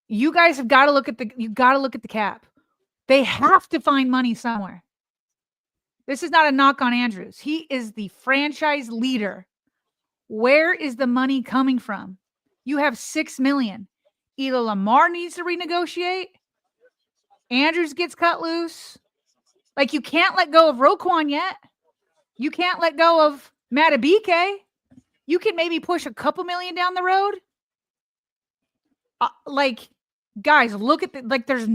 you guys have got to look at the cap. They have to find money somewhere. This is not a knock on Andrews. He is the franchise leader. Where is the money coming from? You have $6 million. Either Lamar needs to renegotiate, Andrews gets cut loose. Like, you can't let go of Roquan yet. You can't let go of Madubuike. you can maybe push a couple million down the road. Like, guys, look at there's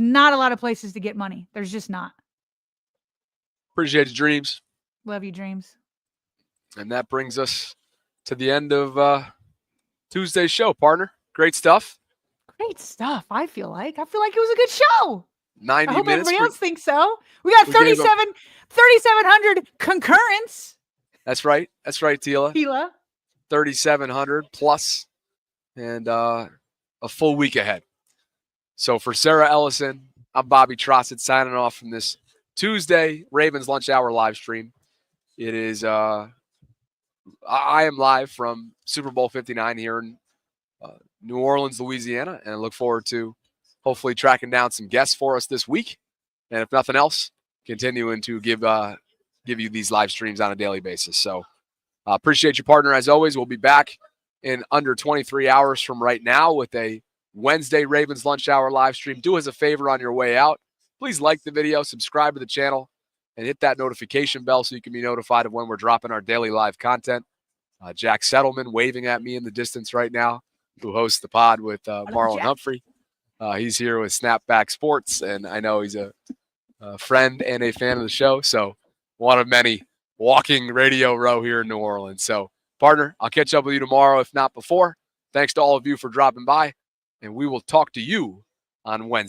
not a lot of places to get money. There's just not. Appreciate your dreams. Love you, dreams. And that brings us to the end of Tuesday's show, partner. Great stuff. Great stuff. I feel like it was a good show. 90 I hope minutes. everybody else thinks so. We got 3,700 concurrents. That's right. That's right, Tila. 3,700 plus, and a full week ahead. So for Sarah Ellison, I'm Bobby Trossett signing off from this Tuesday Ravens Lunch Hour live stream. It is I am live from Super Bowl 59 here in New Orleans, Louisiana, and I look forward to hopefully tracking down some guests for us this week. And if nothing else, continuing to give you these live streams on a daily basis. So appreciate your partner as always. We'll be back in under 23 hours from right now with a Wednesday Ravens Lunch Hour live stream. Do us a favor on your way out. Please like the video, subscribe to the channel, and hit that notification bell so you can be notified of when we're dropping our daily live content. Jack Settleman waving at me in the distance right now, who hosts the pod with Marlon Humphrey. He's here with Snapback Sports, and I know he's a friend and a fan of the show. So one of many walking Radio Row here in New Orleans. So, partner, I'll catch up with you tomorrow, if not before. Thanks to all of you for dropping by, and we will talk to you on Wednesday.